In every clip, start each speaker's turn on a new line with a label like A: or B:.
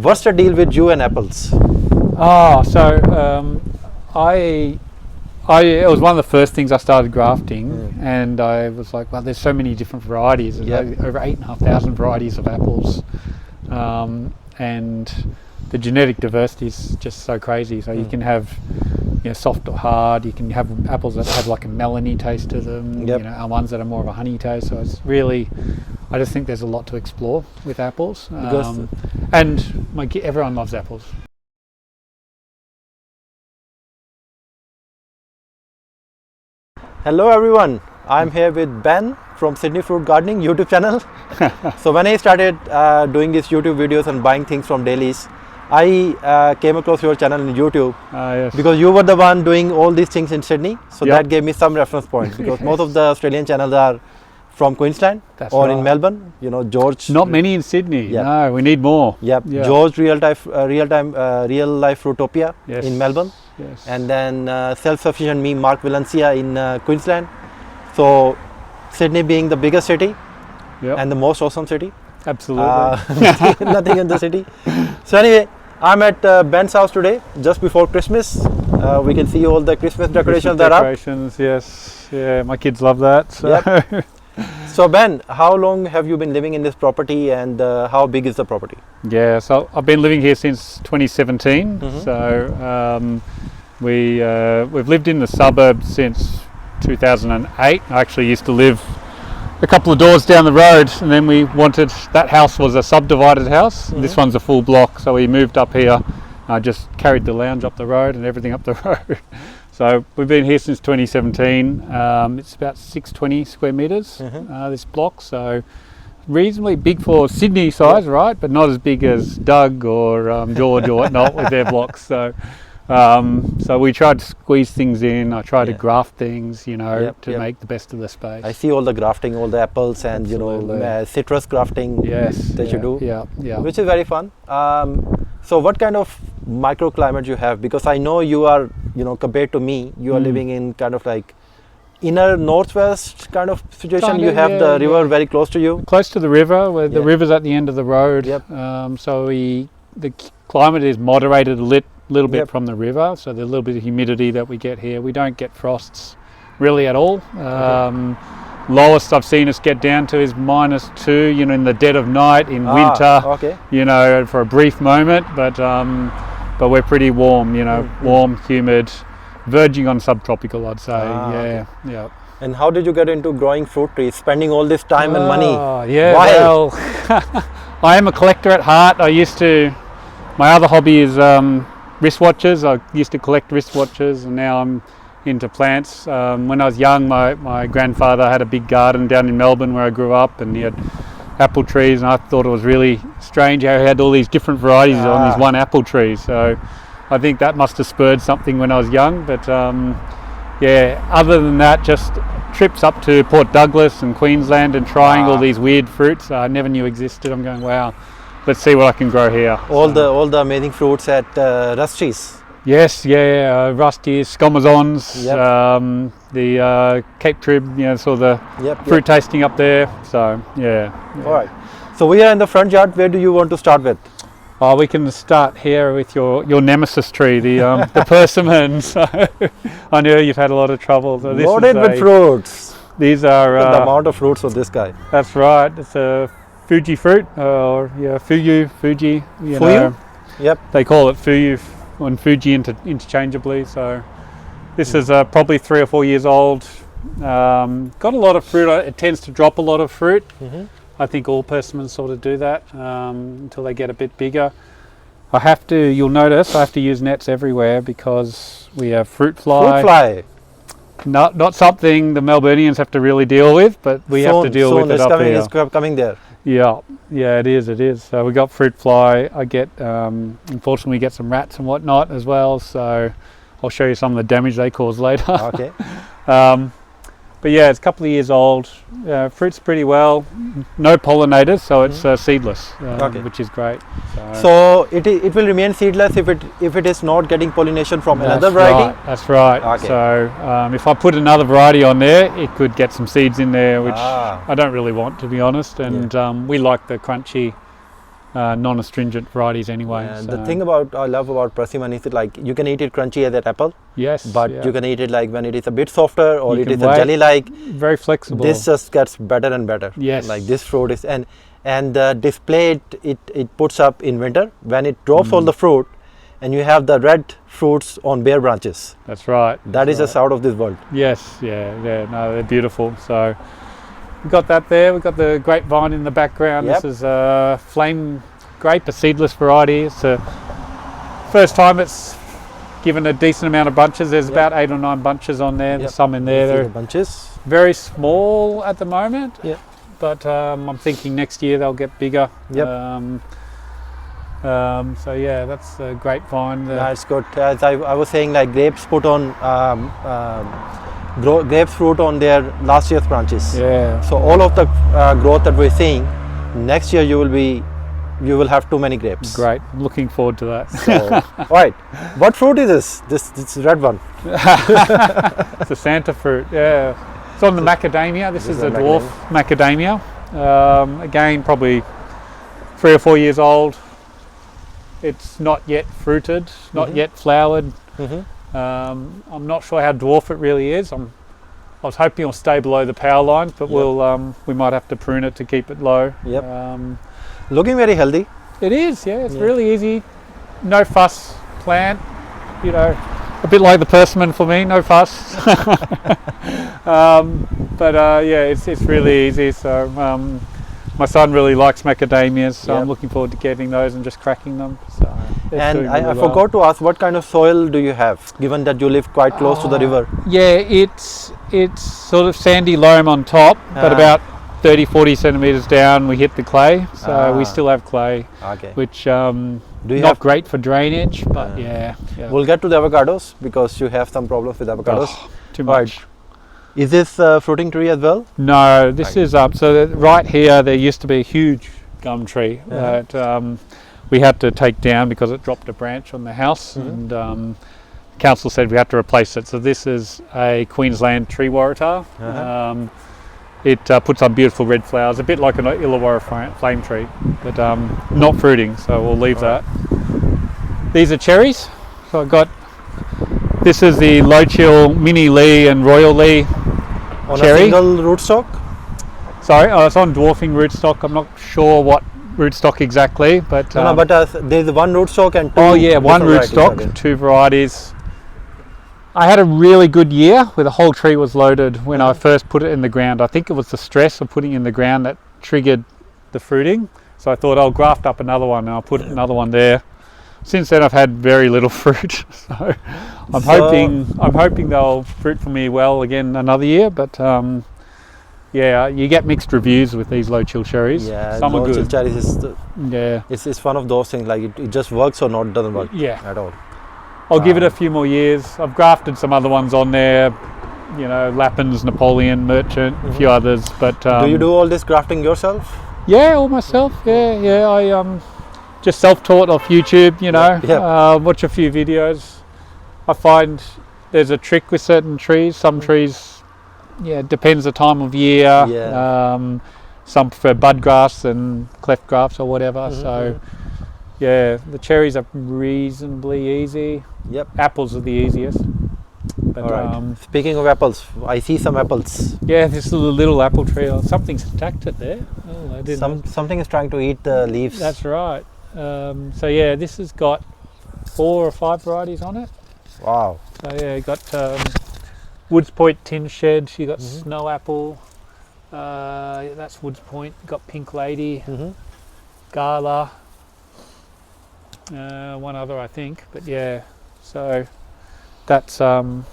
A: What's the deal with you and apples?
B: Oh, so it was one of the first things I started grafting, and I was like, well, there's so many different varieties. There's over 8,500 varieties of apples, and the genetic diversity is just so crazy. So you can have, soft or hard. You can have apples that have like a melony taste to them. Ones that are more of a honey taste. So it's really, I just think there's a lot to explore with apples. And everyone loves apples.
A: Hello everyone, I'm here with Ben from Sydney Fruit Gardening YouTube channel. So when I started doing these YouTube videos and buying things from dailies, I came across your channel in YouTube because you were the one doing all these things in Sydney. So that gave me some reference points because most of the Australian channels are from Queensland in Melbourne. George.
B: Not many in Sydney. No, we need more.
A: George real life Fruitopia in Melbourne. And then self-sufficient me, Mark Valencia in Queensland. So Sydney being the biggest city and the most awesome city.
B: Absolutely.
A: Nothing in the city. So anyway, I'm at Ben's house today, just before Christmas. We can see all the Christmas decorations that are up.
B: Yes. Yeah, my kids love that. So.
A: So Ben, how long have you been living in this property, and how big is the property?
B: Yeah, so I've been living here since 2017. So we've lived in the suburbs since 2008. I actually used to live a couple of doors down the road, and then that house was a subdivided house. This one's a full block, so we moved up here. I just carried the lounge up the road and everything up the road. So we've been here since 2017. It's about 620 square metres, this block, so reasonably big for Sydney size, right? But not as big as Doug or George or whatnot with their blocks. So we tried to squeeze things in. I tried to graft things, to make the best of the space. I
A: see all the grafting, all the apples and citrus grafting that you do, which is very fun. So what kind of microclimate you have? Because I know you are, compared to me, you are living in kind of like inner northwest kind of situation. You have the river very close to you.
B: Close to the river, where the river's at the end of the road. So the climate is moderated a little bit from the river, so there's a little bit of humidity that we get here. We don't get frosts really at all. Lowest I've seen us get down to is -2, in the dead of night in winter, for a brief moment, but we're pretty warm, warm, humid, verging on subtropical, I'd say.
A: And how did you get into growing fruit trees, spending all this time and money?
B: Why? Well, I am a collector at heart. My other hobby is wristwatches. I used to collect wristwatches, and now I'm into plants. When I was young, my grandfather had a big garden down in Melbourne where I grew up, and he had apple trees, and I thought it was really strange how he had all these different varieties on this one apple tree. So I think that must have spurred something when I was young. But other than that, just trips up to Port Douglas and Queensland and trying all these weird fruits I never knew existed. I'm going, wow, let's see what I can grow here.
A: All the amazing fruits at Rusty's.
B: Yes, Rusty's, Scomazons, the Cape Trib, the fruit tasting up there. So
A: All right. So we are in the front yard. Where do you want to start with?
B: We can start here with your nemesis tree, the persimmon. So I know you've had a lot of trouble. So
A: loaded with fruits.
B: These are
A: the amount of fruits of this guy.
B: That's right. It's a Fuji fruit, or Fuji.
A: Fuji?
B: They call it Fuji and Fuji interchangeably. So this is probably 3 or 4 years old. Got a lot of fruit. It tends to drop a lot of fruit. I think all persimmons sort of do that until they get a bit bigger. You'll notice I have to use nets everywhere because we have fruit fly.
A: Fruit fly.
B: Not something the Melburnians have to really deal with, but we have to deal with it up here.
A: It's coming there.
B: Yeah, it is. So we got fruit fly. I get, unfortunately, we get some rats and whatnot as well. So I'll show you some of the damage they cause later.
A: Okay.
B: But yeah, it's a couple of years old. Fruits pretty well. No pollinators, so it's seedless, which is great.
A: So it will remain seedless if it is not getting pollination from another variety?
B: That's right. Okay. So if I put another variety on there, it could get some seeds in there, which I don't really want, to be honest. And we like the crunchy non-astringent varieties anyway.
A: Yeah,
B: so.
A: the thing I love about persimmon is like you can eat it crunchy as an apple.
B: Yes.
A: But you can eat it like when it is a bit softer or
B: You
A: it
B: can
A: is a jelly-like.
B: Very flexible.
A: This just gets better and better.
B: Yes.
A: Like this fruit is and the display it puts up in winter when it drops all the fruit, and you have the red fruits on bare branches.
B: That's right.
A: That is just out of this world.
B: Yes. Yeah. No, they're beautiful. So we've got that there. We've got the grapevine in the background.
A: Yep.
B: This is a flame grape, a seedless variety. It's the first time it's given a decent amount of bunches. There's about 8 or 9 bunches on there. There's some in there. They're
A: bunches.
B: very small at the moment.
A: Yeah.
B: But I'm thinking next year they'll get bigger.
A: Yep.
B: So yeah, that's the grapevine.
A: That's good. As I was saying, like grapes put on grapes fruit on their last year's branches.
B: Yeah.
A: So all of the growth that we're seeing, next year you will have too many grapes.
B: Great. Looking forward to that.
A: So, right. What fruit is this? This red one.
B: It's a Santa fruit. Yeah. It's on the macadamia. This is the dwarf macadamia. Again, probably 3 or 4 years old. It's not yet fruited, not yet flowered. I'm not sure how dwarf it really is. I was hoping it'll stay below the power lines, but we might have to prune it to keep it low.
A: Yep. Looking very healthy.
B: It is, yeah. It's really easy. No fuss plant. You know, a bit like the persimmon for me. No fuss. Yeah, it's really easy. So my son really likes macadamias, so I'm looking forward to getting those and just cracking them. So
A: and I forgot to ask, what kind of soil do you have, given that you live quite close to the river?
B: Yeah, it's sort of sandy loam on top, but about 30-40 centimeters down we hit the clay, so we still have clay, which not great for drainage, but yeah.
A: We'll get to the avocados because you have some problems with avocados.
B: Too much.
A: Is this fruiting tree as well?
B: No, this is so right here there used to be a huge gum tree that we had to take down because it dropped a branch on the house, and council said we had to replace it. So this is a Queensland tree waratah. It puts on beautiful red flowers, a bit like an Illawarra flame tree, but not fruiting, so we'll leave that. These are cherries. So I've got, this is the low chill Mini Lee and Royal Lee
A: on
B: cherry.
A: A single rootstock?
B: Sorry, it's on dwarfing rootstock. I'm not sure what rootstock exactly, but
A: there's one rootstock and two.
B: Oh yeah, one rootstock, 2 varieties. I had a really good year where the whole tree was loaded when I first put it in the ground. I think it was the stress of putting it in the ground that triggered the fruiting. So I thought I'll graft up another one and I'll put another one there. Since then I've had very little fruit. So I'm hoping they'll fruit for me well again another year, but yeah, you get mixed reviews with these low chill cherries.
A: Yeah,
B: some are good.
A: Low chill cherries is it's one of those things, like it just works or not doesn't work at all.
B: I'll give it a few more years. I've grafted some other ones on there, you know, Lappin's, Napoleon, Merchant, a few others. But
A: do you do all this grafting yourself?
B: Yeah, all myself. Yeah. I just self-taught off YouTube. You know, watch a few videos. I find there's a trick with certain trees. Some trees, depends the time of year. Some prefer bud grafts and cleft grafts or whatever. So. Yeah, the cherries are reasonably easy. Yep. Apples are the easiest. But,
A: all right. Speaking of apples, I see some apples.
B: Yeah, this is a little apple tree. Something's attacked it there. Oh, I didn't.
A: Something is trying to eat the leaves.
B: That's right. So yeah, this has got 4 or 5 varieties on it.
A: Wow.
B: So yeah, you got Woods Point Tin Shed. You got Snow Apple. That's Woods Point. You got Pink Lady. Gala. One other I think, but yeah, so that's the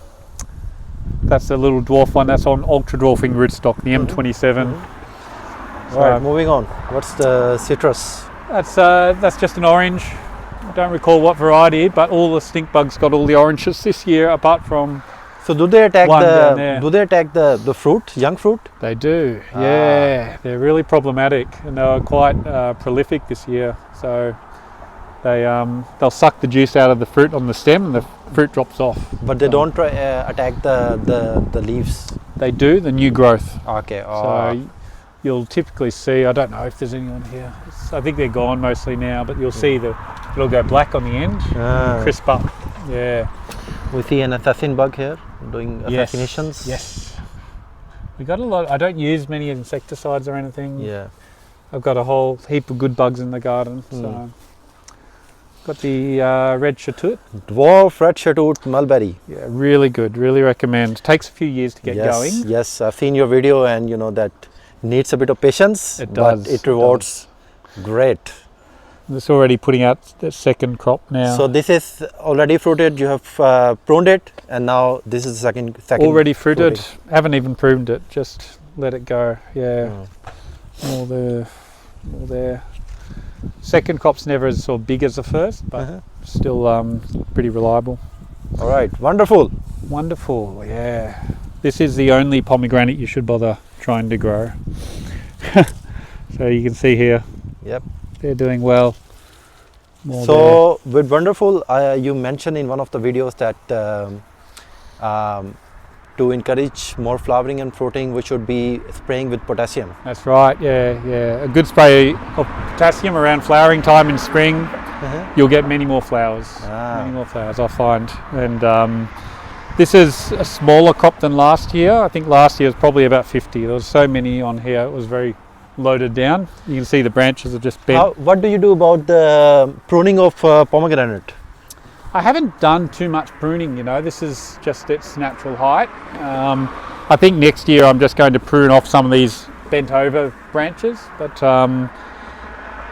B: little dwarf one. That's on ultra dwarfing rootstock, the M27.
A: So, right, moving on. What's the citrus?
B: That's just an orange. I don't recall what variety, but all the stink bugs got all the oranges this year, apart from.
A: So do they attack the fruit, young fruit?
B: They do. Yeah, they're really problematic, and they were quite prolific this year. So. They'll suck the juice out of the fruit on the stem and the fruit drops off.
A: But they don't attack the leaves?
B: They do, the new growth.
A: Okay.
B: So you'll typically see, I don't know if there's any on here, I think they're gone mostly now, but you'll see it'll go black on the end, crisp up. Yeah.
A: We see an assassin bug here doing assassinations.
B: Yes. We got a lot. I don't use many insecticides or anything.
A: Yeah.
B: I've got a whole heap of good bugs in the garden. So got the red Shahtoot.
A: Dwarf red Shahtoot mulberry.
B: Yeah, really good. Really recommend. Takes a few years to get going.
A: Yes, I've seen your video, and you know that needs a bit of patience.
B: It does.
A: But it rewards great.
B: It's already putting out the second crop now.
A: So this is already fruited. You have pruned it, and now this is the second.
B: Already fruited. Haven't even pruned it. Just let it go. Yeah. All there. Second crop's never as sort of big as the first, but still pretty reliable.
A: All right, wonderful.
B: Wonderful, yeah. This is the only pomegranate you should bother trying to grow. So you can see here,
A: yep,
B: they're doing well.
A: So with wonderful, you mentioned in one of the videos that to encourage more flowering and fruiting, we should be spraying with potassium.
B: That's right, yeah. A good spray of potassium around flowering time in spring, you'll get many more flowers. Many more flowers, I find. And this is a smaller crop than last year. I think last year was probably about 50. There was so many on here, it was very loaded down. You can see the branches are just bent.
A: What do you do about the pruning of pomegranate?
B: I haven't done too much pruning, you know, this is just its natural height. I think next year I'm just going to prune off some of these bent over branches, but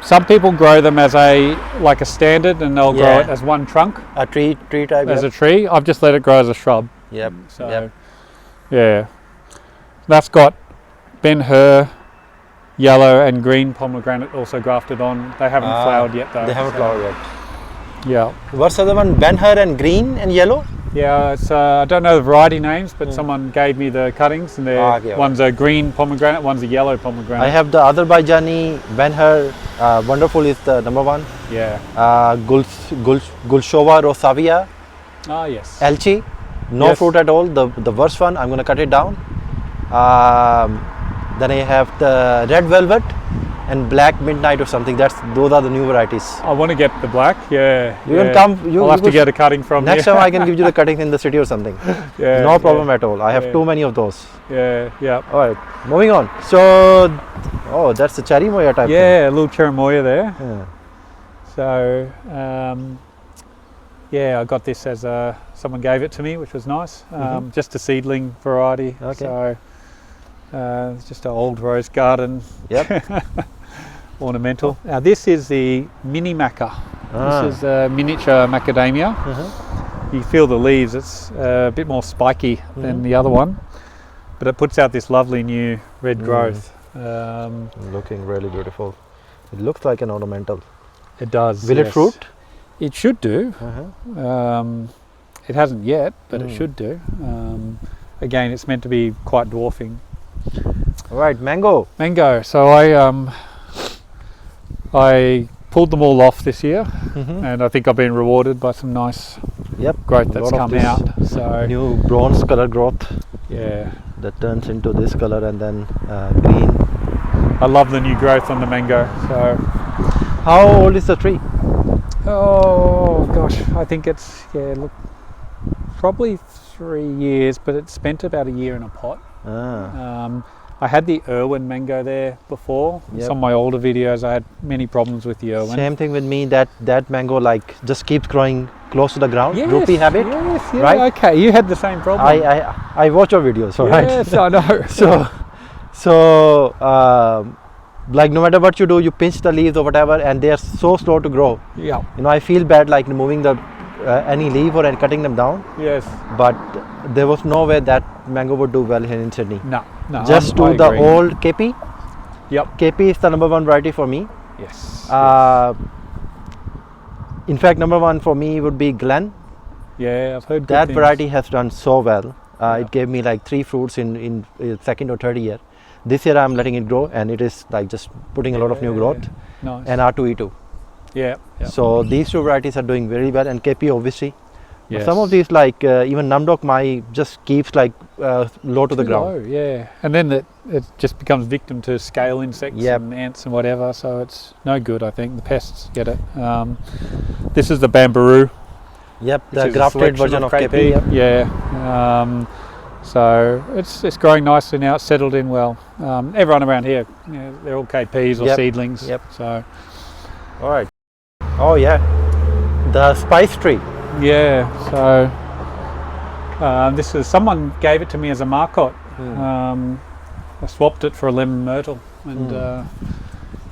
B: some people grow them as a standard, and they'll grow it as one trunk. A tree type. As a tree. I've just let it grow as a shrub.
A: Yep.
B: So, yeah. That's got Ben-Hur, yellow and green pomegranate also grafted on. They haven't flowered yet though.
A: They haven't flowered yet.
B: Yeah.
A: What's the other one? Ben-Hur and green and yellow?
B: Yeah, it's I don't know the variety names, but someone gave me the cuttings, and one's a green pomegranate, one's a yellow pomegranate.
A: I have the Azerbaijani Ben-Hur Wonderful is the number one.
B: Yeah.
A: Gulshova Rosavia.
B: Ah, yes.
A: Elchi. No fruit at all. The worst one. I'm going to cut it down. Then I have the red velvet and black midnight or something. Those are the new varieties.
B: I want to get the black. Yeah.
A: You can come.
B: I'll have to get a cutting from
A: next time. I can give you the cuttings in the city or something. No problem at all. I have too many of those.
B: Yeah.
A: All right. Moving on. So, that's the Cherimoya type.
B: Yeah, a little Cherimoya there.
A: Yeah.
B: So, I got this as someone gave it to me, which was nice. Just a seedling variety.
A: Okay.
B: So, it's just an old rose garden.
A: Yep.
B: Ornamental. Now this is the mini maca. This is a miniature macadamia. You feel the leaves, it's a bit more spiky than the other one, but it puts out this lovely new red growth.
A: Looking really beautiful. It looks like an ornamental.
B: It does.
A: Will it fruit?
B: It should do. It hasn't yet, but it should do. Again, it's meant to be quite dwarfing.
A: All right, mango.
B: So I pulled them all off this year, and I think I've been rewarded by some nice growth that's come out. So
A: new bronze color growth.
B: Yeah.
A: That turns into this color and then green.
B: I love the new growth on the mango. So
A: how old is the tree?
B: Oh gosh, I think it's probably 3 years, but it spent about a year in a pot. I had the Irwin mango there before. Some of my older videos, I had many problems with the Irwin.
A: Same thing with me. That mango just keeps growing close to the ground.
B: Yes,
A: Droopy habit.
B: Yes, yeah,
A: right?
B: Okay, you had the same problem.
A: I watch your videos, right?
B: Yes, I know.
A: so no matter what you do, you pinch the leaves or whatever, and they are so slow to grow.
B: Yeah.
A: I feel bad removing the any leaf or cutting them down.
B: Yes.
A: But there was no way that mango would do well here in Sydney.
B: No.
A: Just do the old KP.
B: Yep.
A: KP is the number one variety for me.
B: Yes.
A: In fact, number one for me would be Glen.
B: Yeah, I've heard
A: that
B: good
A: variety has done so well. It gave me 3 fruits in second or third year. This year I'm letting it grow, and it is just putting a lot of new growth.
B: Nice.
A: And R2E2.
B: Yeah.
A: So these two varieties are doing very well, and KP obviously
B: Yes.
A: Some of these, like even Namdok Mai, just keeps like low to the
B: Too
A: ground.
B: low, yeah. And then it just becomes victim to scale insects
A: Yep.
B: and ants and whatever, so it's no good, I think. The pests get it. This is the Bambaroo.
A: Yep,
B: which
A: the
B: is a
A: grafted
B: selection
A: version of
B: KP.
A: KP. Yep.
B: Yeah. So it's growing nicely now. It's settled in well. Everyone around here, they're all KPs or
A: Yep.
B: seedlings.
A: Yep.
B: So
A: All right. Oh yeah, the spice tree.
B: yeah. So this is someone gave it to me as a marcotte. I swapped it for a lemon myrtle, and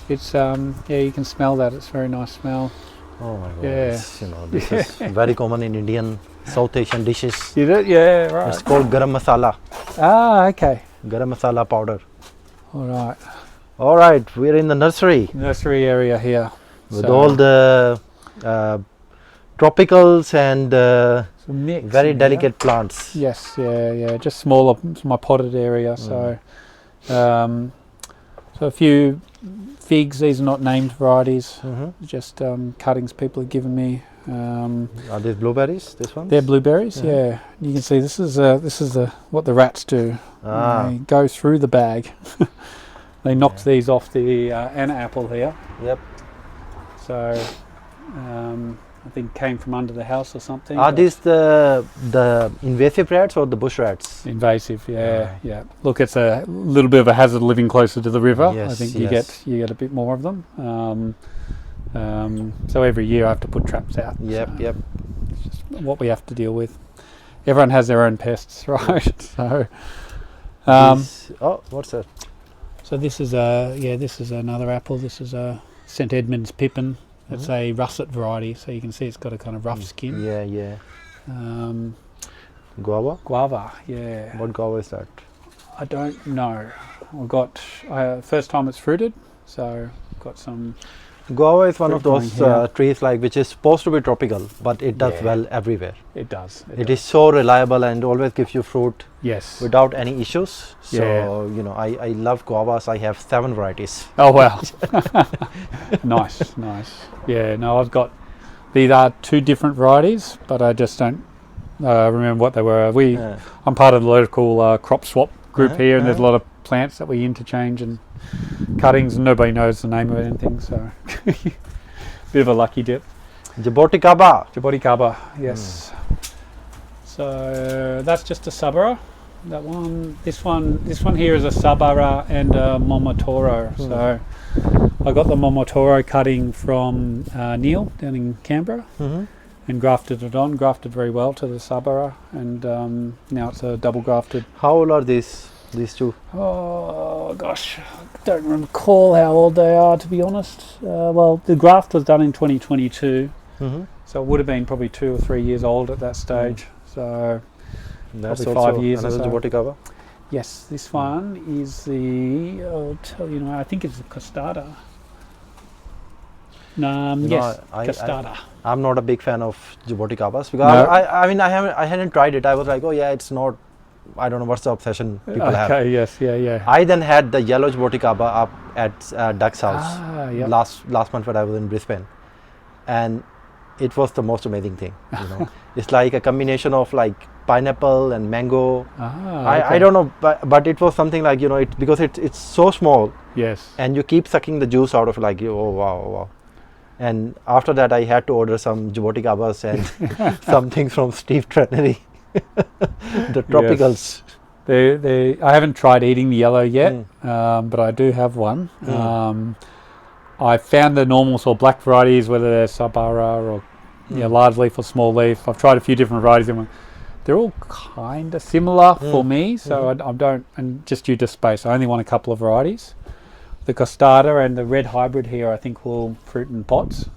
B: it's yeah, you can smell that. It's a very nice smell.
A: Oh my god.
B: Yeah.
A: This is very common in Indian, South Asian dishes.
B: You did? Yeah, right.
A: It's called garam masala.
B: Ah, okay.
A: Garam masala powder.
B: All right.
A: All right, we're in the nursery
B: Nursery area here.
A: with all the tropicals and
B: some mix
A: very
B: in here.
A: delicate plants.
B: Yes, yeah. Just smaller, it's my potted area. So, so a few figs. These are not named varieties. Just cuttings people have given me.
A: Are these blueberries? This one?
B: They're blueberries. Yeah. You can see this is what the rats do. They go through the bag. They knocked these off the Anna apple here.
A: Yep.
B: So I think came from under the house or something.
A: Are these the invasive rats or the bush rats?
B: Invasive, yeah. Look, it's a little bit of a hazard living closer to the river.
A: Yes,
B: I think
A: yes.
B: you get a bit more of them. So every year I have to put traps out.
A: Yep,
B: So
A: yep.
B: it's just what we have to deal with. Everyone has their own pests, right? So,
A: Oh, what's that?
B: so this is another apple. This is a St Edmund's pippin. It's a russet variety, so you can see it's got a kind of rough skin.
A: Yeah, yeah. Guava?
B: Guava, yeah.
A: What guava is that?
B: I don't know. First time it's fruited, so got some.
A: Guava is one of
B: Fruit
A: those
B: growing here.
A: trees like which is supposed to be tropical, but it does
B: Yeah.
A: well everywhere.
B: It does.
A: It is so reliable and always gives you fruit
B: Yes.
A: without any issues. So,
B: Yeah.
A: you know, I love guavas. I have 7 varieties.
B: Oh wow. Nice. Yeah. No, I've got. These are 2 different varieties, but I just don't remember what they were. I'm part of the local crop swap group here, and there's a lot of plants that we interchange and cuttings, and nobody knows the name of anything. So, bit of a lucky dip. Jaboticaba, yes. So that's just a Sabara. That one, this one here is a Sabara and a Momotaro. So I got the Momotaro cutting from Neil down in Canberra and grafted it on. Grafted very well to the Sabara, and now it's a double grafted.
A: How old are these two?
B: Oh gosh, I don't recall how old they are, to be honest. Well, the graft was done in 2022. So it would have been probably 2 or 3 years old at that stage. So
A: That's
B: probably
A: also
B: 5 years or
A: another
B: so.
A: Jaboticaba.
B: Yes, this one is I'll tell you now, I think it's the Costada. Yes, Costada.
A: I'm not a big fan of Jaboticabas because
B: No.
A: I hadn't tried it. I was like, oh yeah, it's not. I don't know what's the obsession people have.
B: Okay, yes, yeah.
A: I then had the yellow Jaboticaba up at Duck's house
B: Yep.
A: last month when I was in Brisbane, and it was the most amazing thing. You know, it's like a combination of like pineapple and mango. I don't know, but it was something like, you know, because it's so small.
B: Yes.
A: And you keep sucking the juice out of it, like, oh wow. And after that, I had to order some Jaboticabas and some things from Steve Trenery, the tropicals.
B: Yes. I haven't tried eating the yellow yet, but I do have one. I found the normal sort of black varieties, whether they're Sabara or large leaf or small leaf. I've tried a few different varieties, and they're all kind of similar for me. So I don't, and just due to space, I only want a couple of varieties. The Costada and the Red Hybrid here, I think, will fruit in pots.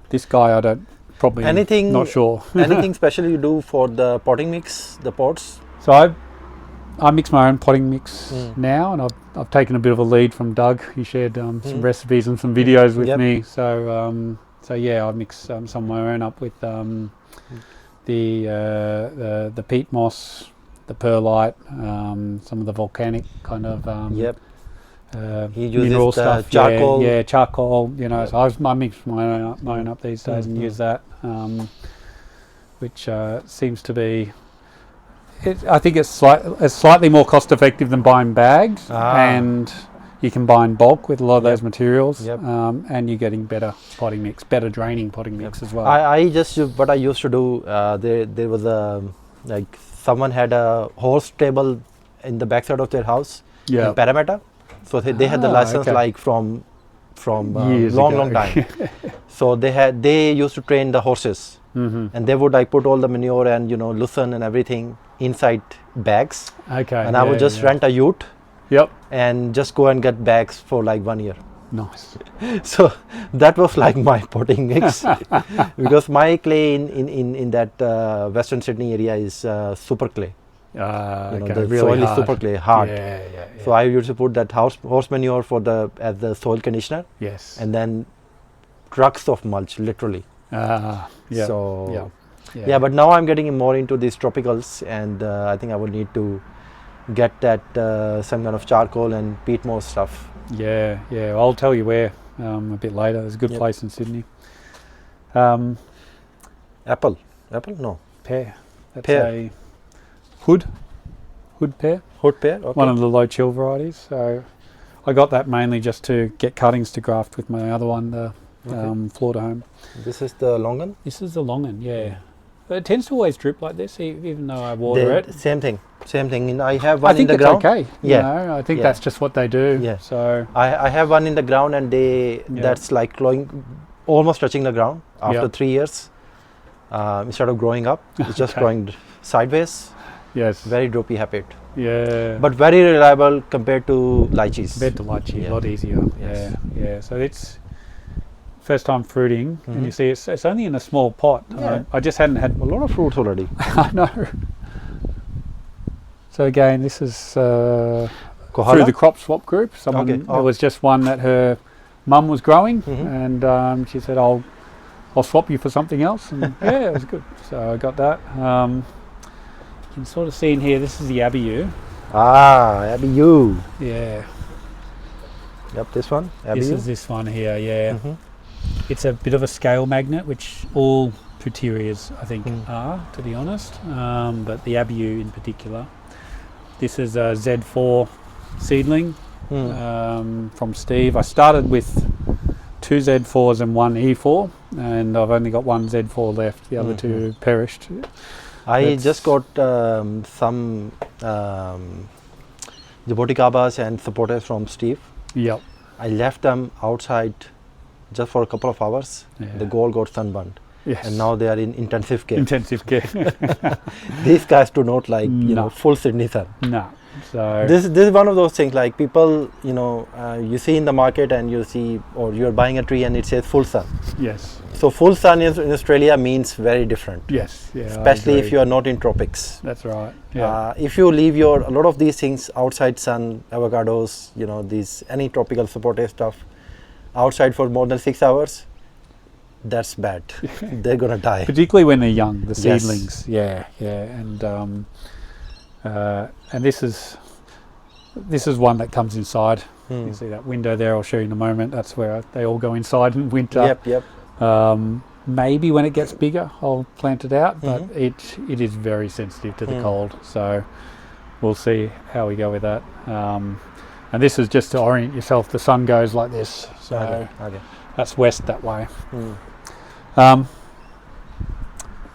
B: This guy, I don't probably. Not sure.
A: Anything special you do for the potting mix, the pots?
B: So I mix my own potting mix now, and I've taken a bit of a lead from Doug. He shared some recipes and some videos with me. So I mix some of my own up with the peat moss, the perlite, some of the volcanic kind of
A: he uses
B: mineral
A: the
B: stuff.
A: charcoal.
B: Charcoal. You know, so I mix my own up these days and use that. which seems to be. I think it's slightly more cost effective than buying bags, and you can buy in bulk with a lot of those materials, and you're getting better potting mix, better draining potting mix as well.
A: What I used to do, there was like someone had a horse stable in the backside of their house in Parramatta, so they had the license like from long time. So they used to train the horses, and they would like put all the manure and lucerne and everything inside bags. And I would just rent a ute. And just go and get bags for like 1 year.
B: Nice.
A: So that was like my potting mix, because my clay in that Western Sydney area is super clay. The
B: really
A: soil is
B: hard.
A: super clay, hard. So I used to put that horse manure as the soil conditioner.
B: Yes.
A: And then trucks of mulch, literally.
B: But
A: now I'm getting more into these tropicals, and I think I would need to get that some kind of charcoal and peat moss stuff.
B: I'll tell you where a bit later. There's a good place in Sydney.
A: Apple no,
B: pear. That's
A: pear.
B: A hood pear.
A: Hood pear, okay.
B: One of the low chill varieties. So I got that mainly just to get cuttings to graft with my other one, the floor to home.
A: This is the long one?
B: This is the long one, But it tends to always drip like this, even though I water it.
A: Same thing. And I have one in the
B: ground.
A: ground.
B: I think that's just what they do. So
A: I have one in the ground, and that's like growing, almost touching the ground after 3 years. Instead of growing up, it's just growing sideways.
B: Yes.
A: Very droopy habit.
B: Yeah.
A: But very reliable compared to lychees.
B: A lot easier. Yes. So it's first time fruiting, and you see it's only in a small pot. I just hadn't had
A: a lot of fruits already.
B: I know. So again, this is through the crop swap group. There was just one that her mum was growing, and she said, "I'll swap you for something else." And it was good. So I got that. You can sort of see in here. This is the Abiu.
A: Abiu.
B: Yeah.
A: Yep, this one. Abiu.
B: This is this one here. Yeah. It's a bit of a scale magnet, which all Puterias I think are, to be honest. But the Abiu in particular. This is a Z4 seedling from Steve. I started with 2 Z4s and 1 E4, and I've only got 1 Z4 left. The other 2 perished.
A: I just got some Jaboticabas and supporters from Steve.
B: Yep.
A: I left them outside just for a couple of hours. They all got sunburned.
B: Yes.
A: And now they are in intensive care.
B: These
A: guys do not like full Sydney sun.
B: No. So
A: this is one of those things, like people you see in the market, and you see, or you're buying a tree and it says full sun.
B: Yes.
A: So full sun in Australia means very different.
B: Yes. Yeah.
A: Especially if you are not in tropics.
B: That's right. Yeah.
A: If you leave a lot of these things outside sun, avocados, any tropical supportive stuff outside for more than 6 hours, that's bad. They're gonna die.
B: Particularly when they're young, the seedlings. Yeah. And this is one that comes inside. You see that window there, I'll show you in a moment. That's where they all go inside in winter.
A: Yep.
B: Maybe when it gets bigger I'll plant it out, but it is very sensitive to the cold, so we'll see how we go with that. And this is just to orient yourself. The sun goes like this, so that's west that way.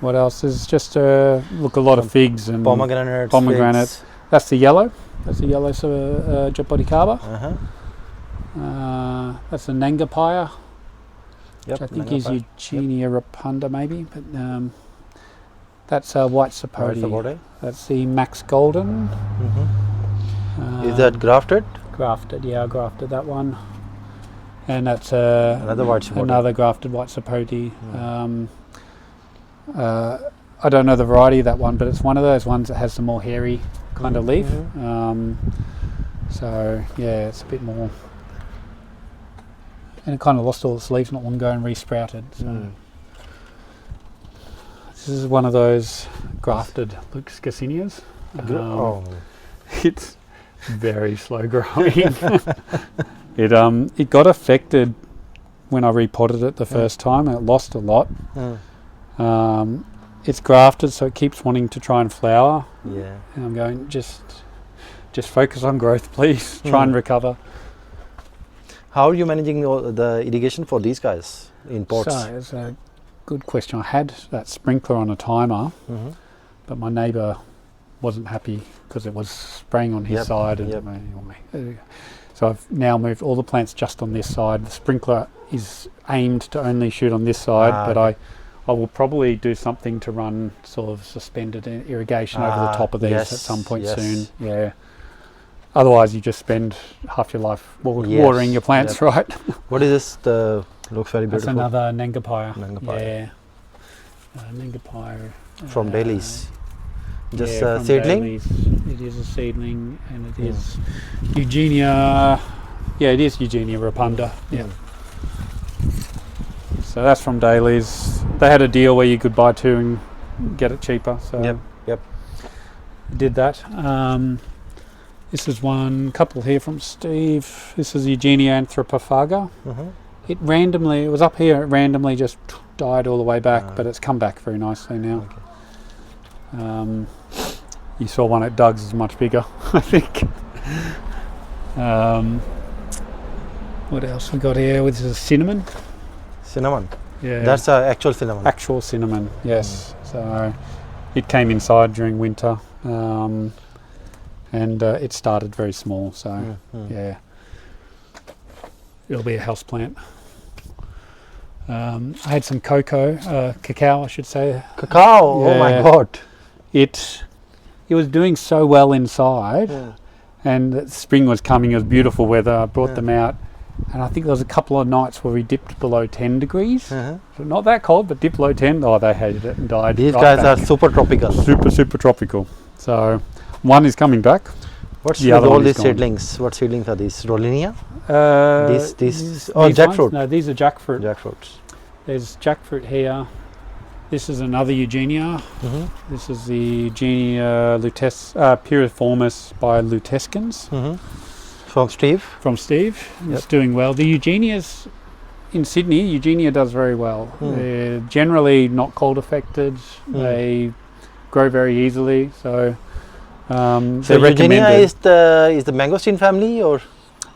B: What else? There's just a lot of figs and
A: pomegranates.
B: Figs. That's the yellow. That's the yellow Jaboticaba. That's a Nangapaya. Which I think is Eugenia Rapunda maybe, but that's white sapote. That's the Max Golden.
A: Is that grafted?
B: Grafted, I grafted that one. And that's another grafted white sapote. I don't know the variety of that one, but it's one of those ones that has some more hairy kind of leaf. So yeah, it's a bit more. And it kind of lost all its leaves not long ago and resprouted. So this is one of those grafted Luc's Garcinias. It's very slow growing. It got affected when I repotted it the first time, and it lost a lot. it's grafted, so it keeps wanting to try and flower.
A: Yeah.
B: And I'm going, just focus on growth, please. Try and recover.
A: How are you managing the irrigation for these guys in pots?
B: So it's a good question. I had that sprinkler on a timer, but my neighbour wasn't happy because it was spraying on his side. And so I've now moved all the plants just on this side. The sprinkler is aimed to only shoot on this side, but I will probably do something to run sort of suspended irrigation over the top of these at some point soon. Yeah. Otherwise, you just spend half your life watering your plants, right?
A: What is this? Looks very beautiful.
B: That's another Nangapaya.
A: Nangapaya.
B: Yeah. Nangapaya.
A: From Dailies. Just
B: from
A: seedling?
B: Dailies. It is a seedling, and it is Eugenia. Yeah, it is Eugenia Rapunda. Yeah. So that's from Dailies. They had a deal where you could buy two and get it cheaper. So
A: Yep.
B: did that. This is one couple here from Steve. This is Eugenia Anthropophaga. It was up here, it randomly just died all the way back, but it's come back very nicely now. You saw one at Doug's is much bigger, I think. What else we got here? This is cinnamon.
A: Cinnamon.
B: Yeah.
A: That's actual cinnamon.
B: Actual cinnamon, yes. So it came inside during winter. And it started very small, so yeah, it'll be a house plant. I had some cacao, I should say.
A: Cacao,
B: Yeah.
A: oh my god.
B: It was doing so well inside, and the spring was coming, it was beautiful weather. I brought them out, and I think there was a couple of nights where we dipped below 10 degrees. So not that cold, but dipped below 10. Oh, they hated it and died.
A: These guys are super tropical.
B: Super tropical. So one is coming back.
A: What's with all these seedlings? What seedlings are these? Rollinia? These jackfruit.
B: Ones? No, these are jackfruit.
A: Jackfruits.
B: There's jackfruit here. This is another Eugenia. This is the Eugenia Pyriformis by Luteskins.
A: From Steve?
B: From Steve. It's doing well. The Eugenias in Sydney, Eugenia does very well. They're generally not cold affected. They grow very easily. So
A: Eugenia is the mangosteen family, or?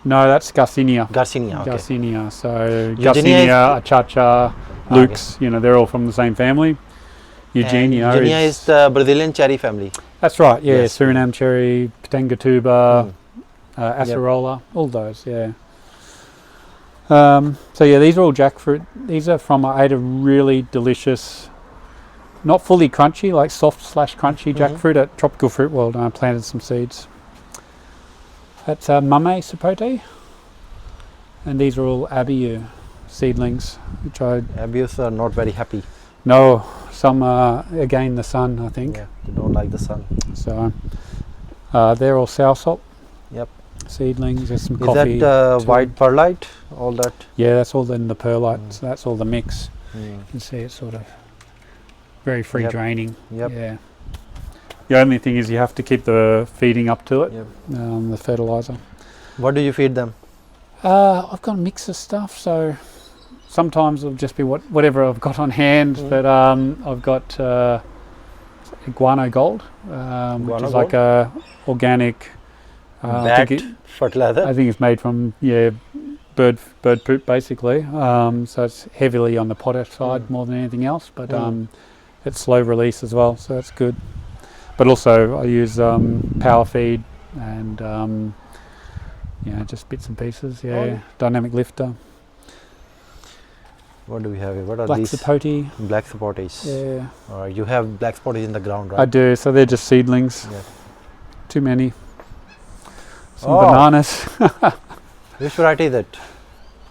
B: No, that's Garcinia.
A: Garcinia, okay.
B: Garcinia. So Garcinia, Achacha, Luc's, they're all from the same family. Eugenia
A: is the Brazilian cherry family.
B: That's right, yeah. Yes. Suriname cherry, Patangatuba, Acerola, all those, yeah. So yeah, these are all jackfruit. These are from, I ate a really delicious, not fully crunchy, like soft/crunchy jackfruit at Tropical Fruit World, and I planted some seeds. That's Mame Sapote, and these are all Abiu seedlings, which
A: Abius are not very happy.
B: No, some again the sun, I think.
A: Yeah, they don't like the sun.
B: So they're all soursop.
A: Yep.
B: Seedlings. There's some
A: Is
B: coffee.
A: Is that white perlite? All that?
B: Yeah, that's all in the perlite. So that's all the mix. You can see it's sort of very free draining. Yeah. The only thing is you have to keep the feeding up to it, the fertilizer.
A: What do you feed them?
B: I've got a mix of stuff, so sometimes it'll just be whatever I've got on hand, but I've got Guano Gold, which is like a organic
A: fertilizer.
B: I think it's made from bird poop basically. So it's heavily on the potash side more than anything else, but it's slow release as well, so it's good. But also I use power feed and just bits and pieces. Dynamic lifter.
A: What do we have here? What are
B: black
A: these?
B: Sapote.
A: Black sapotes.
B: Yeah.
A: All right, you have black sapotes in the ground, right?
B: I do. So they're just seedlings.
A: Yeah.
B: Too many. Some bananas.
A: Which variety is it?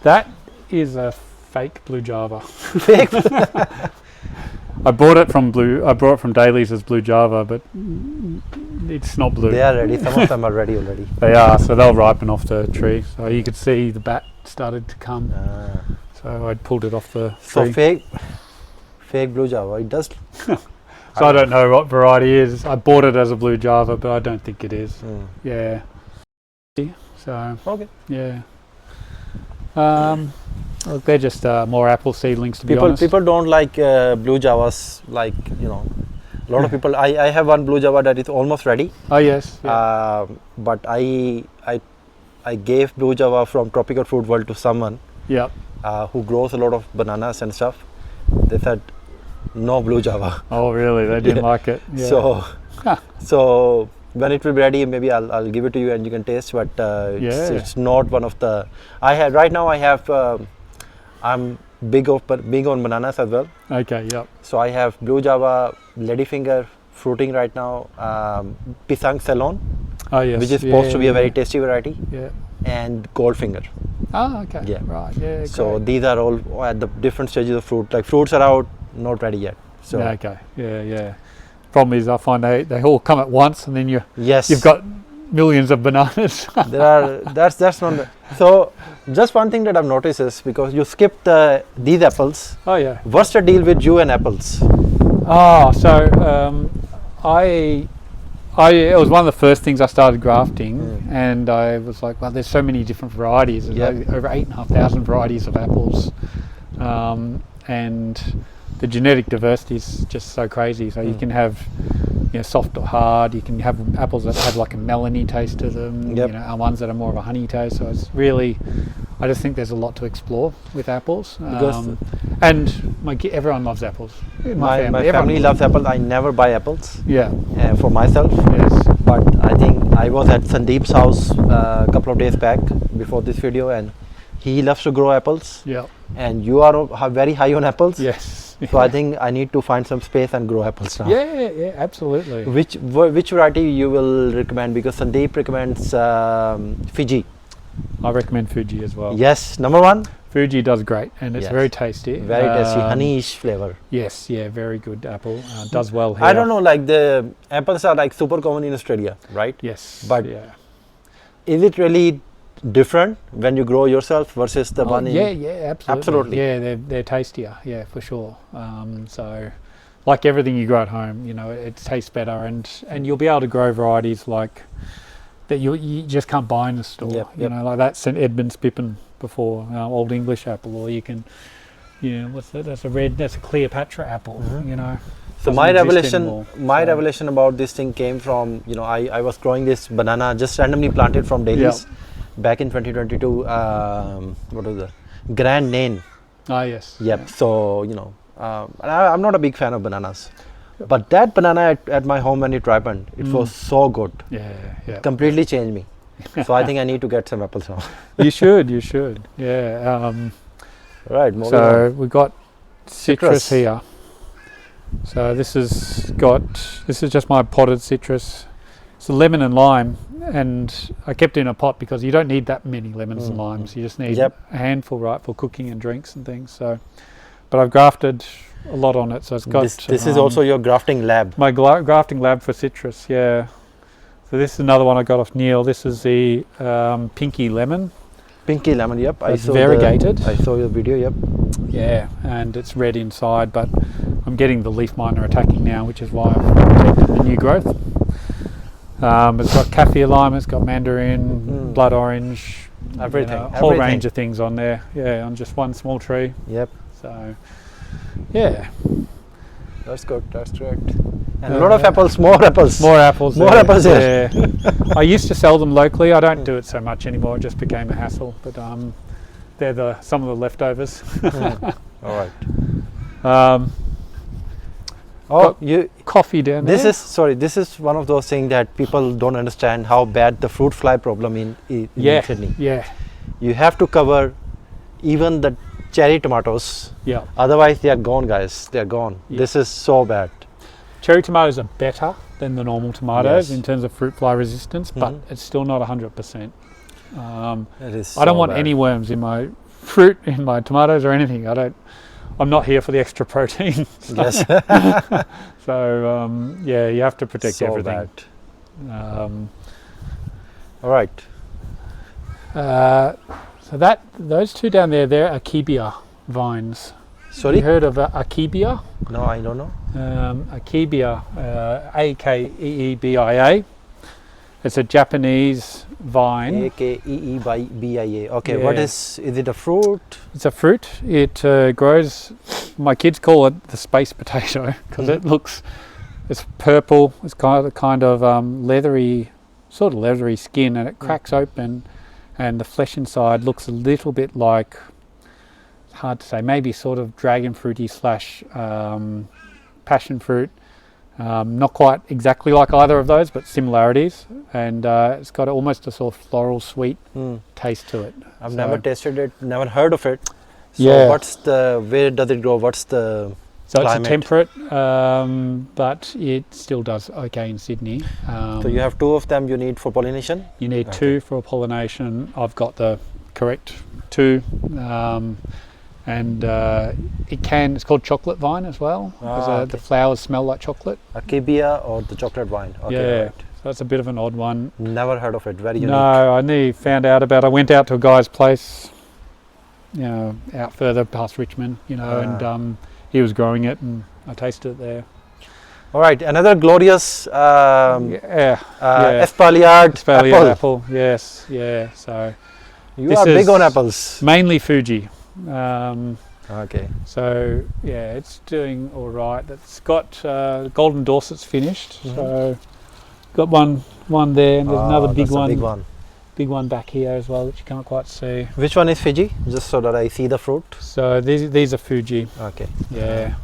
B: That is a fake blue Java.
A: Fake.
B: I bought it from Dailies as blue Java, but it's not blue.
A: They are ready. Some of them are ready already.
B: They are, so they'll ripen off the tree. So you could see the bat started to come. So I pulled it off the tree.
A: So fake blue Java. It does.
B: So I don't know what variety it is. I bought it as a blue Java, but I don't think it is. Yeah. So
A: okay.
B: yeah. Look, they're just more apple seedlings, to be
A: People
B: honest.
A: people don't like blue javas, like, you know, a lot of people. I have one blue java that is almost ready.
B: Oh yes. Yeah.
A: But I gave blue java from Tropical Fruit World to someone
B: Yep.
A: who grows a lot of bananas and stuff. They said no blue java.
B: Oh really? They didn't like it. Yeah.
A: So so when it will be ready, maybe I'll give it to you and you can taste. But it's not one of the. I have right now. I have. I'm big on bananas as well.
B: Okay. Yep.
A: So I have blue java, ladyfinger fruiting right now, pisang Ceylon,
B: Oh yes.
A: which is supposed to be a very tasty variety,
B: Yeah.
A: and goldfinger.
B: Oh okay.
A: Yeah.
B: Right. Yeah.
A: So
B: great.
A: these are all at the different stages of fruit. Like fruits are out, not ready yet. So
B: Yeah, okay. Yeah. Yeah. Problem is, I find they all come at once, and then
A: yes,
B: you've got millions of bananas.
A: there are that's not. So just one thing that I've noticed is because you skipped these apples.
B: Oh yeah.
A: What's the deal with you and apples?
B: Oh, so it was one of the first things I started grafting, and I was like, well, there's so many different varieties. There's
A: Yep.
B: over 8,500 varieties of apples, and the genetic diversity is just so crazy. So you can have, you know, soft or hard. You can have apples that have like a melony taste to them.
A: Yep.
B: You know, and ones that are more of a honey taste. So it's really, I just think there's a lot to explore with apples.
A: Because
B: and everyone loves apples. In
A: my
B: everyone
A: family loves apples. I never buy apples
B: Yeah.
A: for myself.
B: Yes.
A: But I think I was at Sandeep's house a couple of days back before this video, and he loves to grow apples.
B: Yeah.
A: And you are very high on apples.
B: Yes.
A: So I think I need to find some space and grow apples now.
B: Yeah, absolutely.
A: Which variety you will recommend? Because Sandeep recommends Fiji.
B: I recommend Fuji as well.
A: Yes, number one.
B: Fuji does great, and it's
A: Yes.
B: very tasty.
A: Very tasty, honeyish flavor.
B: Yes, yeah, very good apple. Does well here.
A: I don't know, like the apples are like super common in Australia, right?
B: Yes,
A: But
B: yeah.
A: Is it really different when you grow yourself versus the one in?
B: Yeah, absolutely. Yeah, they're tastier. Yeah, for sure. So, like everything you grow at home, you know, it tastes better, and you'll be able to grow varieties like that you just can't buy in the store.
A: Yep,
B: You
A: yep.
B: know, like that St Edmunds Pippin before, Old English apple, or you can, you know, what's that? That's a Cleopatra apple. You know.
A: So
B: Doesn't
A: my
B: exist anymore, so-
A: revelation about this thing came from, you know, I was growing this banana just randomly planted from Dailies back in 2022. What was the Grand Nain?
B: Ah, yes.
A: Yep. So, you know, I'm not a big fan of bananas, but that banana at my home when it ripened, it was so good.
B: Yeah.
A: Completely changed me. So I think I need to get some apples now.
B: You should. Yeah.
A: Right. moving
B: So
A: on.
B: we've got citrus
A: Citrus.
B: here. So this is just my potted citrus. It's a lemon and lime, and I kept it in a pot because you don't need that many lemons and limes. You just need
A: Yep.
B: a handful, right, for cooking and drinks and things. So, but I've grafted a lot on it, so it's got.
A: This is also your grafting lab.
B: my grafting lab for citrus. Yeah. So this is another one I got off Neil. This is the pinky lemon.
A: Pinky lemon. Yep.
B: It's variegated.
A: I saw your video. Yep.
B: Yeah, and it's red inside, but I'm getting the leaf miner attacking now, which is why I've protected the new growth. It's got kaffir lime, it's got mandarin, blood orange,
A: Everything.
B: a whole range of things on there. Yeah, on just one small tree.
A: Yep.
B: So, yeah,
A: That's good. That's great. And a lot of apples. More apples.
B: more apples.
A: More
B: there.
A: apples there.
B: Yeah. I used to sell them locally. I don't do it so much anymore. It just became a hassle. But they're some of the leftovers.
A: All right.
B: Got
A: you.
B: coffee down there.
A: This is one of those things that people don't understand how bad the fruit fly problem in Sydney.
B: Yeah.
A: You have to cover even the cherry tomatoes.
B: Yeah.
A: Otherwise, they are gone, guys. They are gone.
B: Yeah.
A: This is so bad.
B: Cherry tomatoes are better than the normal tomatoes
A: Yes.
B: in terms of fruit fly resistance, but it's still not 100%.
A: It is.
B: I don't
A: so
B: want
A: bad.
B: any worms in my fruit, in my tomatoes or anything. I'm not here for the extra protein.
A: Yes.
B: So yeah, you have to protect
A: so
B: everything.
A: bad. All right.
B: So those two down there, they're Akebia vines.
A: Sorry.
B: You heard of Akebia?
A: No, I don't know.
B: Akebia, Akeebia, It's a Japanese vine.
A: Akeeebia. Okay,
B: Yeah.
A: what is it a fruit?
B: It's a fruit. It grows, my kids call it the space potato because it looks, it's purple, it's kind of leathery, sort of leathery skin, and it cracks open and the flesh inside looks a little bit like, it's hard to say, maybe sort of dragon fruity slash passion fruit. Not quite exactly like either of those, but similarities, and it's got almost a sort of floral sweet taste to it.
A: I've never tasted it, never heard of it. So
B: Yeah.
A: where does it grow? What's the
B: So
A: climate?
B: it's a temperate, but it still does okay in Sydney.
A: So you have 2 of them you need for pollination?
B: You need 2 for pollination. I've got the correct 2. And it's called chocolate vine as well, because the flowers smell like chocolate.
A: Akebia or the chocolate vine? Okay,
B: Yeah,
A: right.
B: so that's a bit of an odd one.
A: Never heard of it, very unique.
B: No, I only found out about it. I went out to a guy's place, out further past Richmond, and he was growing it, and I tasted it there.
A: All right, another glorious
B: Espalier
A: Espaliard
B: apple. Yes, yeah. So
A: You
B: this
A: are big
B: is
A: on apples.
B: mainly Fuji.
A: Okay.
B: So yeah, it's doing all right. It's got golden Dorsets finished. So got one there, and there's another big
A: that's a
B: one. Big one back here as well, which you can't quite see.
A: Which one is Fiji? Just so that I see the fruit.
B: So these are Fuji.
A: Okay.
B: Yeah.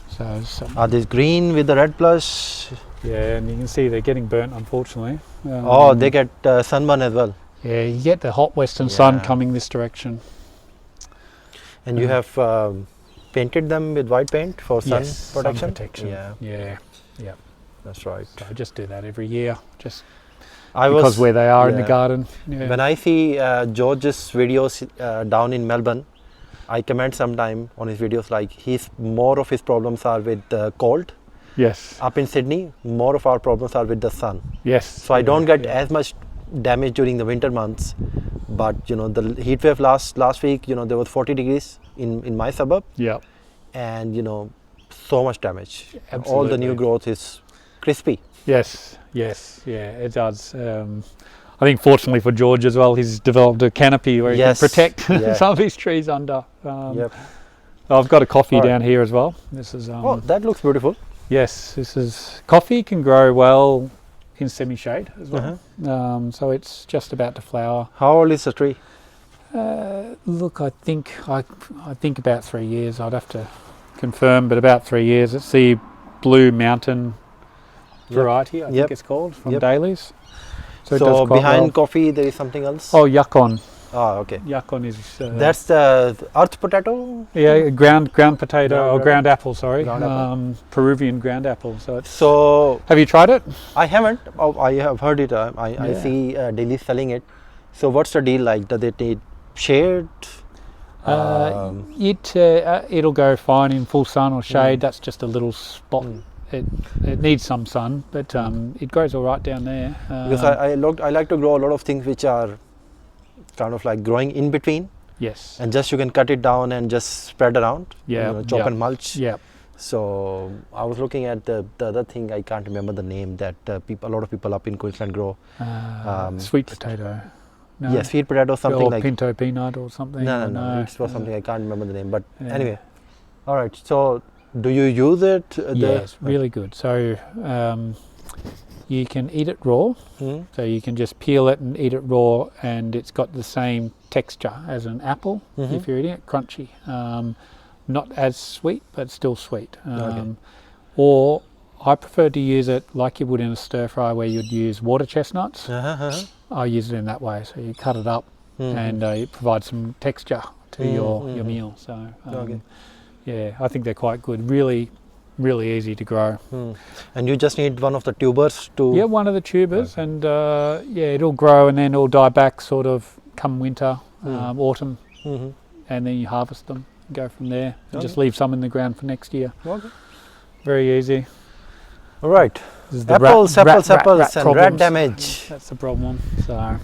B: So some,
A: Are these green with the red blush?
B: yeah, and you can see they're getting burnt, unfortunately.
A: Oh, they get sunburn as well.
B: Yeah, you get the hot western sun
A: Yeah.
B: coming this direction.
A: And you have painted them with white paint for sun protection?
B: Sun protection.
A: Yeah,
B: Yeah.
A: that's right.
B: So I just do that every year, just
A: I
B: because where they are in the
A: yeah.
B: garden. Yeah.
A: When I see George's videos down in Melbourne, I comment sometime on his videos like more of his problems are with the cold.
B: Yes.
A: Up in Sydney, more of our problems are with the sun.
B: Yes.
A: So I don't get as much damage during the winter months, but the heat wave last week, there was 40 degrees in my suburb,
B: Yeah.
A: and so much damage.
B: Absolutely.
A: All the new growth is crispy.
B: Yes. Yes. Yeah. It does. I think fortunately for George as well, he's developed a canopy where he
A: Yes.
B: can protect
A: Yeah.
B: some of his trees under.
A: Yep.
B: I've got a coffee
A: All right.
B: down here as well. This is
A: Oh, that looks beautiful.
B: yes. This is coffee can grow well in semi-shade as well. So it's just about to flower.
A: How old is the tree?
B: Look, I think about 3 years. I'd have to confirm, but about 3 years. It's the Blue Mountain variety, I think it's called, from Daly's. So it does
A: So
B: quite
A: behind
B: well.
A: coffee there is something else?
B: Oh, Yukon.
A: Ah, okay.
B: Yukon is
A: That's the earth potato?
B: ground potato or
A: Ground
B: ground apple. Sorry,
A: Ground apple.
B: Peruvian ground apple. So it's.
A: So
B: Have you tried it?
A: I haven't. Oh, I have heard it. I see daily selling it. So what's the deal like? Does it need shade?
B: It'll go fine in full sun or shade. That's just a little spot. It needs some sun, but it grows all right down there.
A: Because I like to grow a lot of things which are kind of like growing in between,
B: Yes.
A: and just you can cut it down and just spread around.
B: Yeah.
A: Chop and mulch.
B: Yeah.
A: So I was looking at the other thing. I can't remember the name that a lot of people up in Queensland grow.
B: Sweet potato. No?
A: Yeah, sweet potato, something
B: or
A: like.
B: pinto peanut or something.
A: No. It was something I can't remember the name. But anyway, all right. So do you use it?
B: Yes, really good. So you can eat it raw. So you can just peel it and eat it raw, and it's got the same texture as an apple if you're eating it, crunchy. Not as sweet, but still sweet. Or I prefer to use it like you would in a stir fry, where you'd use water chestnuts. I use it in that way. So you cut it up and it provides some texture to your meal. So yeah, I think they're quite good. Really, really easy to grow.
A: And you just need one of the tubers to.
B: Yeah, one of the tubers, and it'll grow and then it'll die back sort of come winter, autumn, and then you harvest them. Go from there. And just leave some in the ground for next year. Very easy.
A: All right.
B: This is the
A: Apples,
B: rat
A: and rat
B: problems.
A: damage.
B: That's the problem. So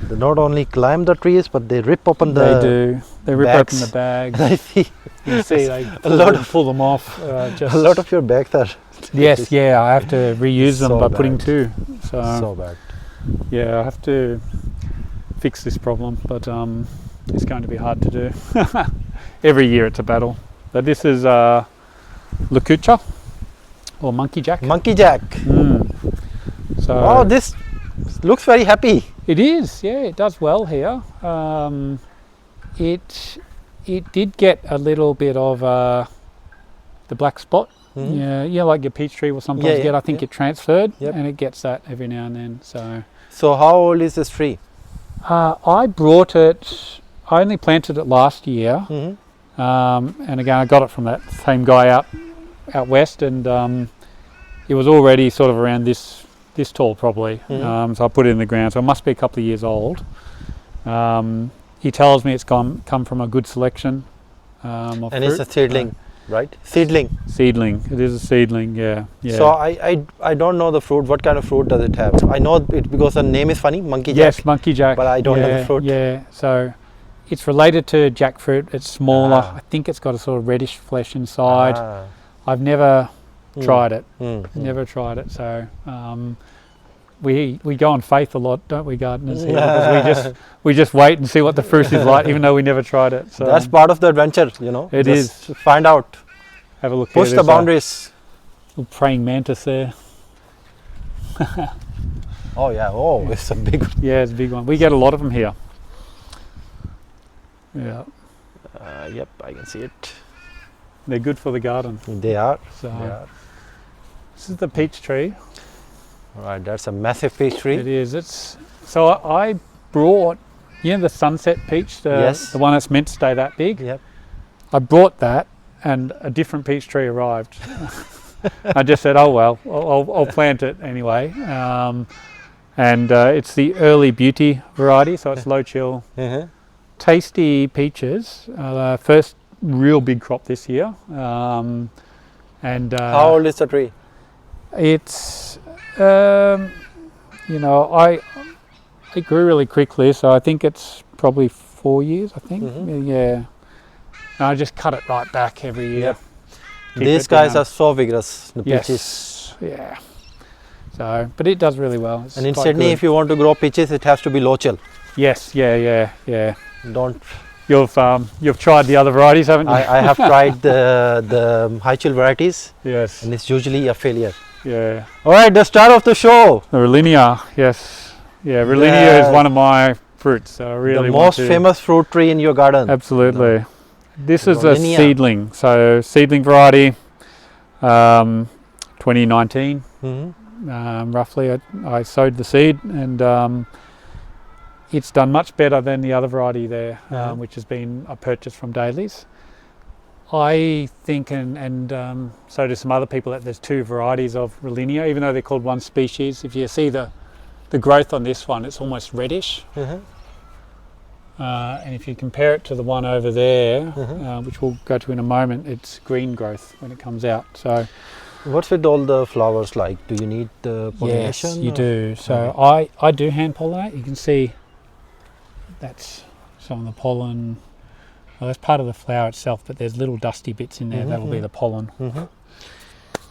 A: They not only climb the trees, but they rip open the.
B: they do. They rip
A: bags.
B: open the bags.
A: I see
B: You see, they pull them off. Just
A: a lot of your bags are.
B: Yes, yeah. I have to reuse them
A: So
B: by putting
A: bad.
B: two. So
A: So bad.
B: Yeah, I have to fix this problem, but it's going to be hard to do. Every year it's a battle. But this is Lucucha or Monkey Jack.
A: Monkey Jack.
B: So
A: Oh, this looks very happy.
B: it is, yeah, it does well here. It did get a little bit of the black spot. Yeah, like your peach tree will sometimes get. I think it transferred, and it gets that every now and then.
A: So how old is this tree?
B: I brought it. I only planted it last year, and again I got it from that same guy out west, and it was already sort of around this tall probably. So I put it in the ground. So it must be a couple of years old. He tells me it's come from a good selection of
A: And
B: fruit.
A: it's a seedling, right? Seedling.
B: Seedling. It is a seedling. Yeah.
A: So I don't know the fruit. What kind of fruit does it have? I know it because the name is funny, Monkey Jack.
B: Yes, Monkey Jack.
A: But I don't know the fruit.
B: Yeah. So it's related to jackfruit. It's smaller. I think it's got a sort of reddish flesh inside. I've never tried it. Never tried it. So we go on faith a lot, don't we, gardeners? Here? Because we just wait and see what the fruit is like, even though we never tried it. So
A: that's part of the adventure, you know.
B: It
A: just
B: is.
A: Find out.
B: Have a look.
A: Push the boundaries.
B: Little praying mantis there.
A: Oh yeah. Oh, it's a big one.
B: Yeah, it's a big one. We get a lot of them here. Yeah.
A: Yep, I can see it.
B: They're good for the garden.
A: They are.
B: So this is the peach tree.
A: All right, that's a massive peach tree.
B: It is. So I brought, the sunset peach, the one that's meant to stay that big.
A: Yep.
B: I brought that, and a different peach tree arrived. I just said, oh well, I'll plant it anyway. And it's the early beauty variety, so it's low chill. Tasty peaches. First real big crop this year. And
A: how old is the tree?
B: It's it grew really quickly, so I think it's probably 4 years. I think, yeah. And I just cut it right back every year.
A: Yep. These guys are so vigorous. The peaches.
B: Yeah. So, but it does really well. It's
A: and in
B: quite
A: Sydney,
B: good.
A: if you want to grow peaches, it has to be low chill.
B: Yes. Yeah.
A: Don't.
B: You've tried the other varieties, haven't you?
A: I have tried the high chill varieties.
B: Yes.
A: And it's usually a failure.
B: Yeah.
A: All right, the star of the show.
B: The Rollinia, yes. Yeah, Rollinia is one of my fruits. So I really
A: the most famous fruit tree in your garden.
B: Absolutely. This is
A: Rollinia.
B: a seedling. So seedling variety, 2019, roughly. I sowed the seed, and it's done much better than the other variety there, which has been a purchase from Daly's. I think, and so do some other people, that there's two varieties of Rollinia, even though they're called one species. If you see the growth on this one, it's almost reddish. And if you compare it to the one over there, which we'll go to in a moment, it's green growth when it comes out. So,
A: what's with all the flowers like? Do you need the pollination?
B: Yes, you do. So I do hand pollinate. You can see that's some of the pollen. Well, that's part of the flower itself, but there's little dusty bits in there. That will be the pollen.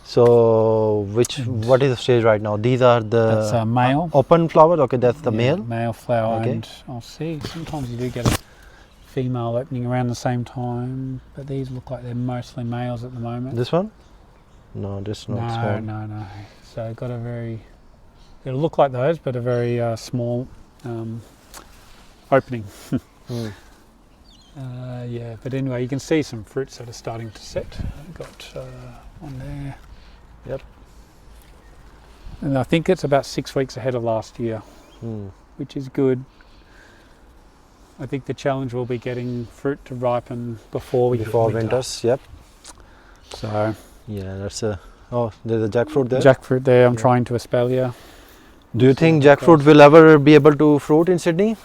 A: So, what is the stage right now? These are the
B: that's male.
A: Open flower. Okay, that's the male.
B: Male flower,
A: Okay.
B: and I'll see. Sometimes you do get a female opening around the same time, but these look like they're mostly males at the moment.
A: This one? No, this not small.
B: No. So got a very. It'll look like those, but a very small opening. Yeah, but anyway, you can see some fruits that are starting to set. I've got one there.
A: Yep.
B: And I think it's about 6 weeks ahead of last year, which is good. I think the challenge will be getting fruit to ripen before
A: winters. Yep.
B: So
A: yeah, that's a. Oh, there's a jackfruit there.
B: Jackfruit there. I'm trying to espalier.
A: Do you think jackfruit will ever be able to fruit in Sydney?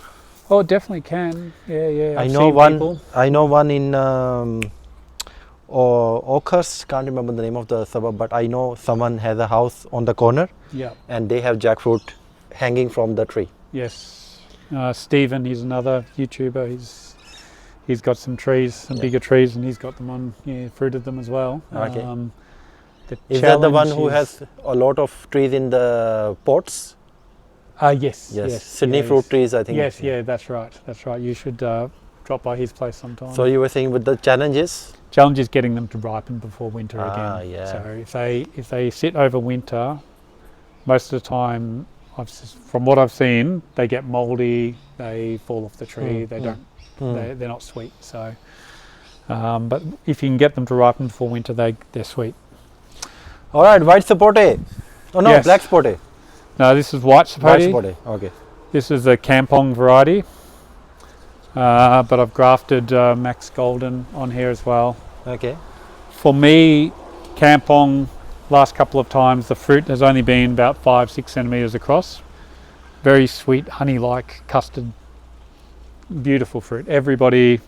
B: Oh, it definitely can. Yeah.
A: I
B: I've
A: know
B: seen
A: one.
B: people.
A: I know one in Oakhurst. Can't remember the name of the suburb, but I know someone has a house on the corner.
B: Yeah.
A: And they have jackfruit hanging from the tree.
B: Yes. Stephen, he's another YouTuber. He's got some trees, some bigger trees, and he's got them on. Yeah, fruited them as well.
A: Okay. Is that the one who
B: is-
A: has a lot of trees in the pots?
B: Yes.
A: Yes. Sydney
B: yeah,
A: fruit trees, I think.
B: Yes, yeah, that's right. That's right. You should drop by his place sometime.
A: So you were saying with the challenges?
B: Challenge is getting them to ripen before winter again.
A: Yeah.
B: So if they sit over winter, most of the time, from what I've seen, they get mouldy. They fall off the tree. They don't. They're not sweet. So, but if you can get them to ripen before winter, they're sweet.
A: All right, white sapote. Oh no,
B: Yes.
A: black sapote.
B: No, this is white sapote.
A: White sapote. Okay.
B: This is a Kampong variety, but I've grafted Max Golden on here as well.
A: Okay.
B: For me, Kampong, last couple of times, the fruit has only been about 5-6 centimetres across. Very sweet, honey-like custard, beautiful fruit. Everybody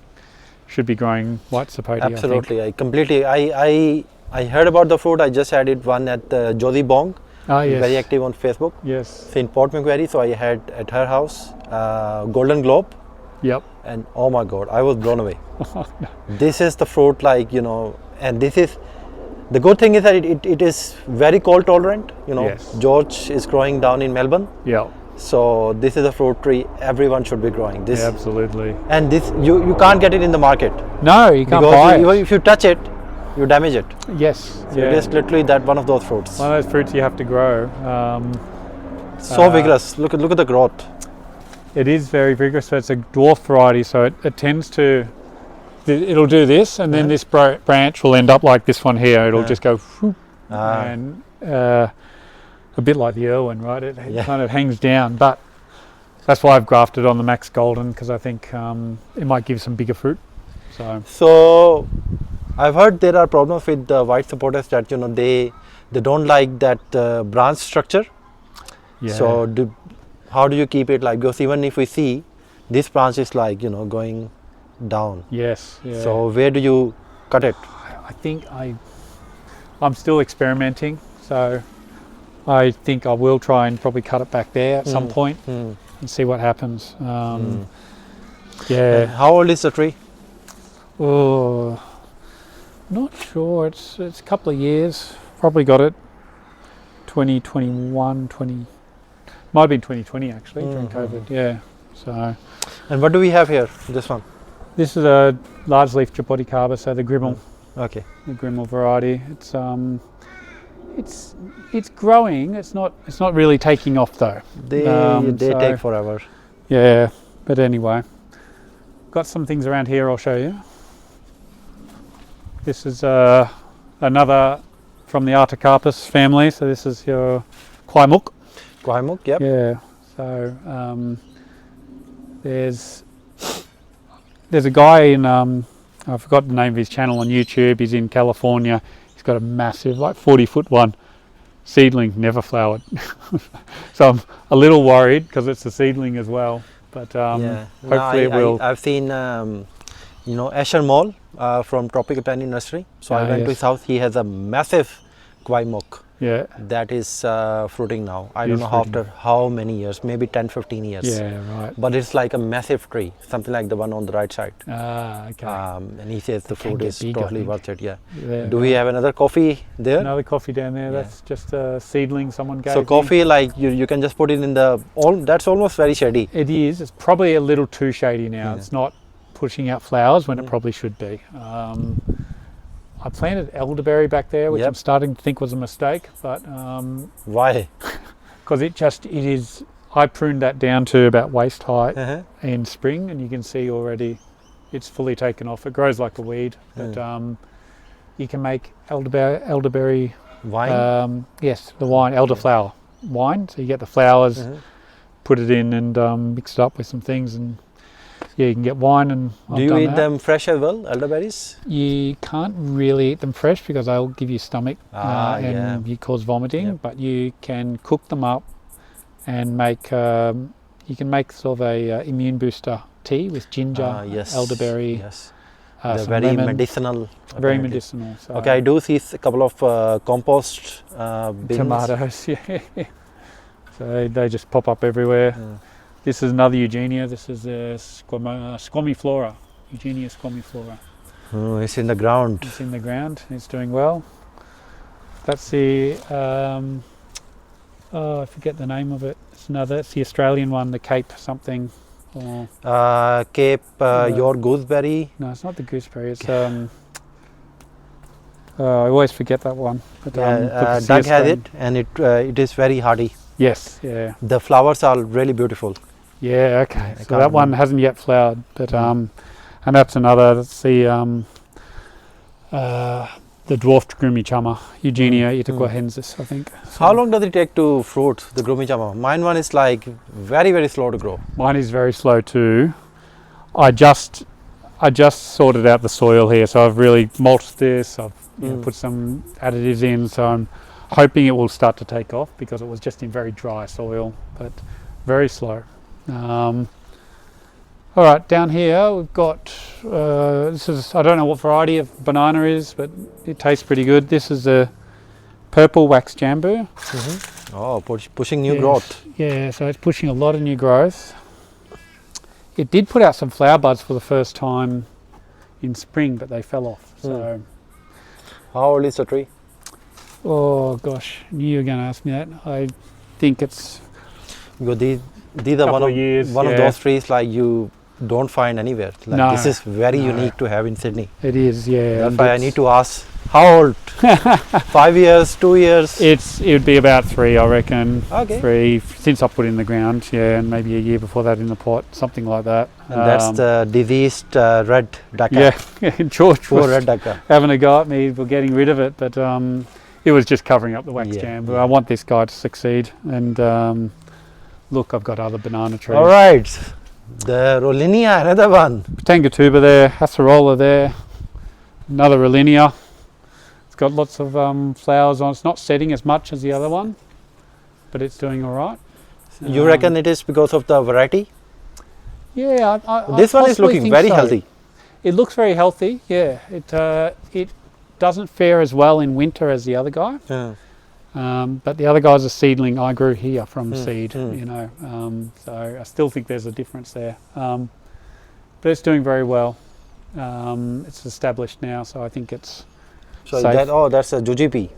B: should be growing white sapote.
A: Absolutely, I completely. I heard about the fruit. I just added one at Josie Bong.
B: Ah, yes.
A: Very active on Facebook.
B: Yes.
A: It's in Port Macquarie, so I had at her house Golden Globe.
B: Yep.
A: And oh my God, I was blown away. This is the fruit, like, you know, and this is the good thing is that it is very cold tolerant. You know,
B: Yes.
A: George is growing down in Melbourne,
B: Yep.
A: so this is a fruit tree everyone should be growing. This
B: Yeah, absolutely.
A: and this you can't get it in the market
B: No, you can't
A: because
B: buy
A: even
B: it.
A: if you touch it, you damage it.
B: Yes.
A: So it is literally that one of those fruits.
B: One of those fruits you have to grow.
A: So vigorous. Look at the growth.
B: It is very vigorous. So it's a dwarf variety, so it tends to. It'll do this, and then this branch will end up like this one here. It'll just go, whoop, and a bit like the Irwin, right? It kind of hangs down, but that's why I've grafted on the Max Golden, because I think it might give some bigger fruit.
A: So I've heard there are problems with the white supporters that, you know, they don't like that branch structure.
B: Yeah.
A: So how do you keep it like? Because even if we see this branch is like, you know, going down.
B: Yes. Yeah.
A: So where do you cut it?
B: I think I'm still experimenting, so I think I will try and probably cut it back there at some point and see what happens. Yeah.
A: How old is the tree?
B: Oh, not sure. It's a couple of years. Probably got it 2021, might have been 2020 actually during COVID. Yeah. So.
A: And what do we have here? This one.
B: This is a large leaf Jaboticaba, so the Grimmel.
A: Okay.
B: The Grimmel variety. It's growing. It's not really taking off though.
A: They take forever.
B: Yeah. But anyway, got some things around here. I'll show you. This is another from the Artocarpus family. So this is your Kwai Muk.
A: Kwai Muk, yep.
B: Yeah. So there's a guy in I forgot the name of his channel on YouTube. He's in California. He's got a massive, like 40-foot one seedling, never flowered. So I'm a little worried because it's a seedling as well. But hopefully it will.
A: I've seen you know, Asher Mall from Tropical Tiny Nursery. So I went to his house. He has a massive Kwai Muk.
B: Yeah.
A: That is fruiting now. I don't know after how many years, maybe 10-15 years.
B: Yeah, right.
A: But it's like a massive tree, something like the one on the right side.
B: Ah, okay.
A: And he says the fruit is
B: big,
A: totally worth it. Yeah.
B: Yeah.
A: Do we have another coffee there?
B: Another coffee down there.
A: Yeah.
B: That's just a seedling someone gave
A: So
B: me.
A: coffee, like you can just put it in the that's almost very shady.
B: It is. It's probably a little too shady now.
A: Yeah.
B: It's not pushing out flowers when it probably should be. I planted elderberry back there, which I'm starting to think was a mistake, but
A: Why?
B: because it is. I pruned that down to about waist height in spring, and you can see already it's fully taken off. It grows like a weed, but you can make elderberry
A: wine.
B: Yes, the wine, elderflower wine. So you get the flowers, put it in, and mix it up with some things, and yeah, you can get wine. And
A: do you eat them fresh as well, elderberries?
B: You can't really eat them fresh because they'll give you stomach and you cause vomiting. But you can cook them up and make. You can make sort of a immune booster tea with ginger, elderberry.
A: Yes. They're very
B: lemon.
A: medicinal.
B: Very
A: apparently.
B: medicinal. So
A: Okay, I do see a couple of compost bins.
B: tomatoes, yeah. So they just pop up everywhere. This is another Eugenia. This is a squamiflora. Eugenia squamiflora.
A: Oh, it's in the ground.
B: It's in the ground. It's doing well. That's the Oh, I forget the name of it. It's the Australian one, the Cape something. Or,
A: Cape, your gooseberry.
B: no, it's not the gooseberry. It's I always forget that one. But,
A: Doug has it, and it is very hardy.
B: Yes, yeah.
A: The flowers are really beautiful.
B: Yeah, okay. So that one hasn't yet flowered, but and that's another. That's the Dwarf Grumichama, Eugenia Anthropophaga, I think. So
A: how long does it take to fruit the Grumichama? Mine one is like very, very slow to grow.
B: Mine is very slow too. I just sorted out the soil here, so I've really mulched this. I've put some additives in, so I'm hoping it will start to take off because it was just in very dry soil, but very slow. All right, down here we've got, this is, I don't know what variety of banana is, but it tastes pretty good. This is a purple Wax Jambu.
A: Oh, pushing new growth.
B: Yeah, so it's pushing a lot of new growth. It did put out some flower buds for the first time in spring, but they fell off. So,
A: how old is the tree?
B: Oh gosh, knew you were going to ask me that. I think it's
A: because these are one of those trees like you don't find anywhere. Like
B: no,
A: this is very unique to have in Sydney.
B: It is, yeah.
A: That's why I need to ask, how old? 5 years, 2 years?
B: It would be about 3, I reckon.
A: Okay.
B: 3 since I put it in the ground, yeah, and maybe a year before that in the pot, something like that.
A: And that's the diseased red ducker.
B: Yeah, George
A: Poor
B: was
A: red ducker.
B: having a go at me for getting rid of it, but it was just covering up the Wax Jambu. I want this guy to succeed, and look, I've got other banana trees.
A: All right, the Rollinia, another one.
B: Tangatuba there, Acerola there, another Rollinia. It's got lots of flowers on. It's not setting as much as the other one, but it's doing all right.
A: You reckon it is because of the variety?
B: Yeah,
A: this one is looking very healthy.
B: It looks very healthy. Yeah, it doesn't fare as well in winter as the other guy. But the other guy's a seedling I grew here from seed, you know, so I still think there's a difference there. But it's doing very well. It's established now, so I think it's
A: so
B: safe.
A: That's a Jujube.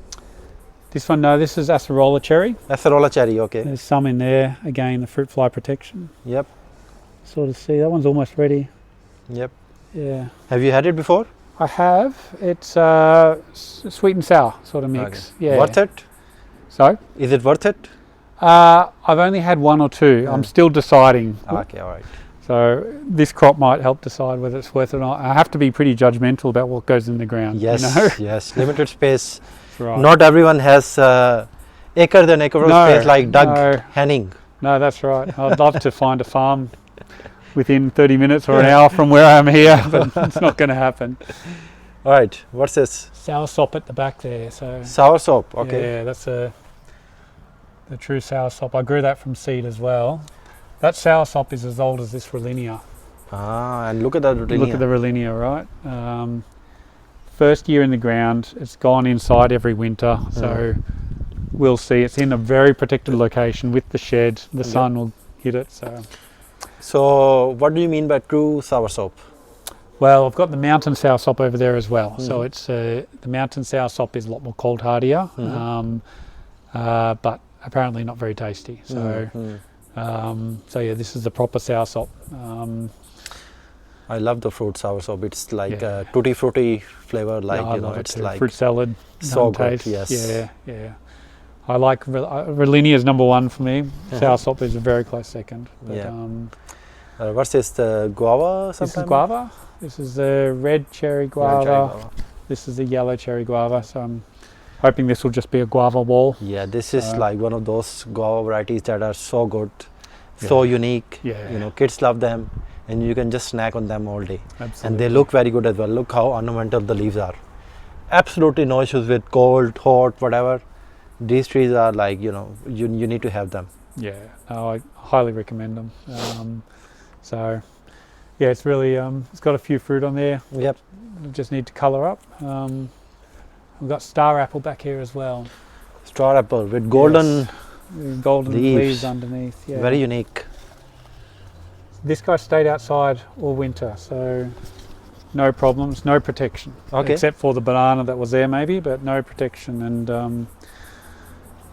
B: This one, no, this is Acerola Cherry.
A: Acerola Cherry, okay.
B: There's some in there, again, the fruit fly protection.
A: Yep.
B: Sort of see, that one's almost ready.
A: Yep.
B: Yeah.
A: Have you had it before?
B: I have. It's sweet and sour sort of mix.
A: Okay.
B: Yeah.
A: Worth it?
B: So?
A: Is it worth it?
B: I've only had 1 or 2. I'm still deciding.
A: Okay, all right.
B: So this crop might help decide whether it's worth it or not. I have to be pretty judgmental about what goes in the ground.
A: Yes,
B: you know?
A: yes. Limited space.
B: Right.
A: Not everyone has acres and acres of space like Doug Henning.
B: No, that's right. I'd love to find a farm within 30 minutes or an hour from where I am here, but it's not going to happen.
A: All right, what's this?
B: Soursop at the back there. So
A: Soursop, okay.
B: Yeah, that's the true soursop. I grew that from seed as well. That soursop is as old as this Rollinia.
A: Ah, and look at that Rollinia.
B: Look at the Rollinia, right? First year in the ground, it's gone inside every winter, so we'll see. It's in a very protected location with the shed. The sun will hit it.
A: So what do you mean by true soursop?
B: Well, I've got the mountain soursop over there as well. So it's the mountain soursop is a lot more cold hardier, but apparently not very tasty. So, so yeah, this is the proper soursop.
A: I love the fruit soursop. It's like a tutti frutti flavor, like you know, it's like
B: fruit salad.
A: So good,
B: taste.
A: yes.
B: Yeah, yeah. I like Rollinia is number 1 for me. Soursop is a very close second. But,
A: what's this? The guava?
B: This is guava. This is the red cherry guava. This is the yellow cherry guava. So I'm hoping this will just be a guava wall.
A: Yeah, this is like one of those guava varieties that are so good, so unique.
B: Yeah.
A: You know, kids love them, and you can just snack on them all day.
B: Absolutely.
A: And they look very good as well. Look how ornamental the leaves are. Absolutely no issues with cold, hot, whatever. These trees are like, you know, you need to have them.
B: Yeah, no, I highly recommend them. So, yeah, it's really, it's got a few fruit on there.
A: Yep.
B: We just need to colour up. We've got star apple back here as well.
A: Star apple with golden,
B: golden leaves underneath. Yeah.
A: Very unique.
B: This guy stayed outside all winter, so no problems, no protection.
A: Okay.
B: Except for the banana that was there maybe, but no protection. And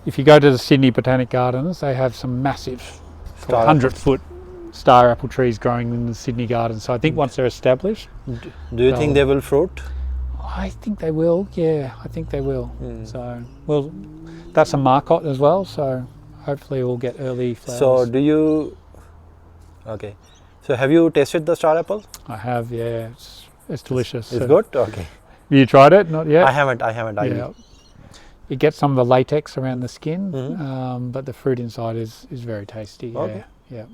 B: if you go to the Sydney Botanic Gardens, they have some massive 100-foot star apple trees growing in the Sydney Gardens. So I think once they're established,
A: do you think they will fruit?
B: I think they will. Yeah, I think they will. So well, that's a marcot as well. So hopefully we'll get early flowers.
A: So do you? Okay. So have you tasted the star apple?
B: I have. Yeah, it's delicious.
A: It's good. Okay.
B: You tried it? Not yet.
A: I haven't.
B: Yeah. You get some of the latex around the skin, but the fruit inside is very tasty. Yeah.
A: Okay.
B: Yeah.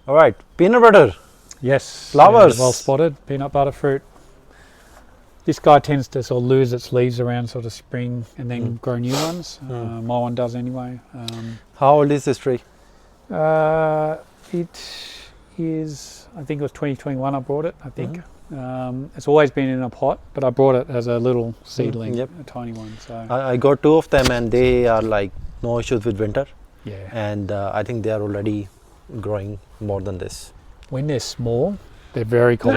A: All right. Peanut butter.
B: Yes.
A: Flowers.
B: Yeah, well spotted. Peanut butter fruit. This guy tends to sort of lose its leaves around sort of spring and then grow new ones. My one does anyway.
A: How old is this tree?
B: It is, I think it was 2021 I brought it, I think. It's always been in a pot, but I brought it as a little seedling, a tiny one. So
A: I got 2 of them and they are like no issues with winter.
B: Yeah.
A: And I think they are already growing more than this.
B: When they're small, they're very cold.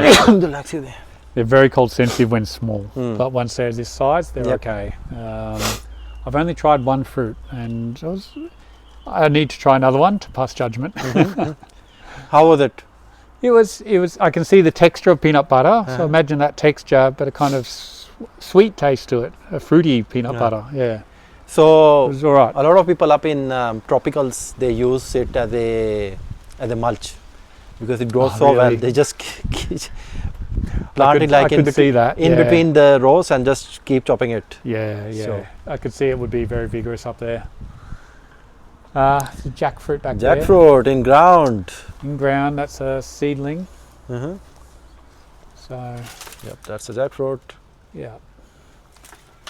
B: They're very cold sensitive when small, but once they're this size, they're okay. I've only tried one fruit, and I need to try another one to pass judgment.
A: How was it?
B: It was. I can see the texture of peanut butter. So imagine that texture, but a kind of sweet taste to it, a fruity peanut butter. Yeah.
A: So
B: it was all right.
A: A lot of people up in tropicals, they use it as a mulch because it grows so well. They just plant it like in between the rows and just keep chopping it.
B: Yeah, yeah. So I could see it would be very vigorous up there. Jackfruit back there.
A: Jackfruit in ground.
B: In ground, that's a seedling. So.
A: Yep, that's a jackfruit.
B: Yeah.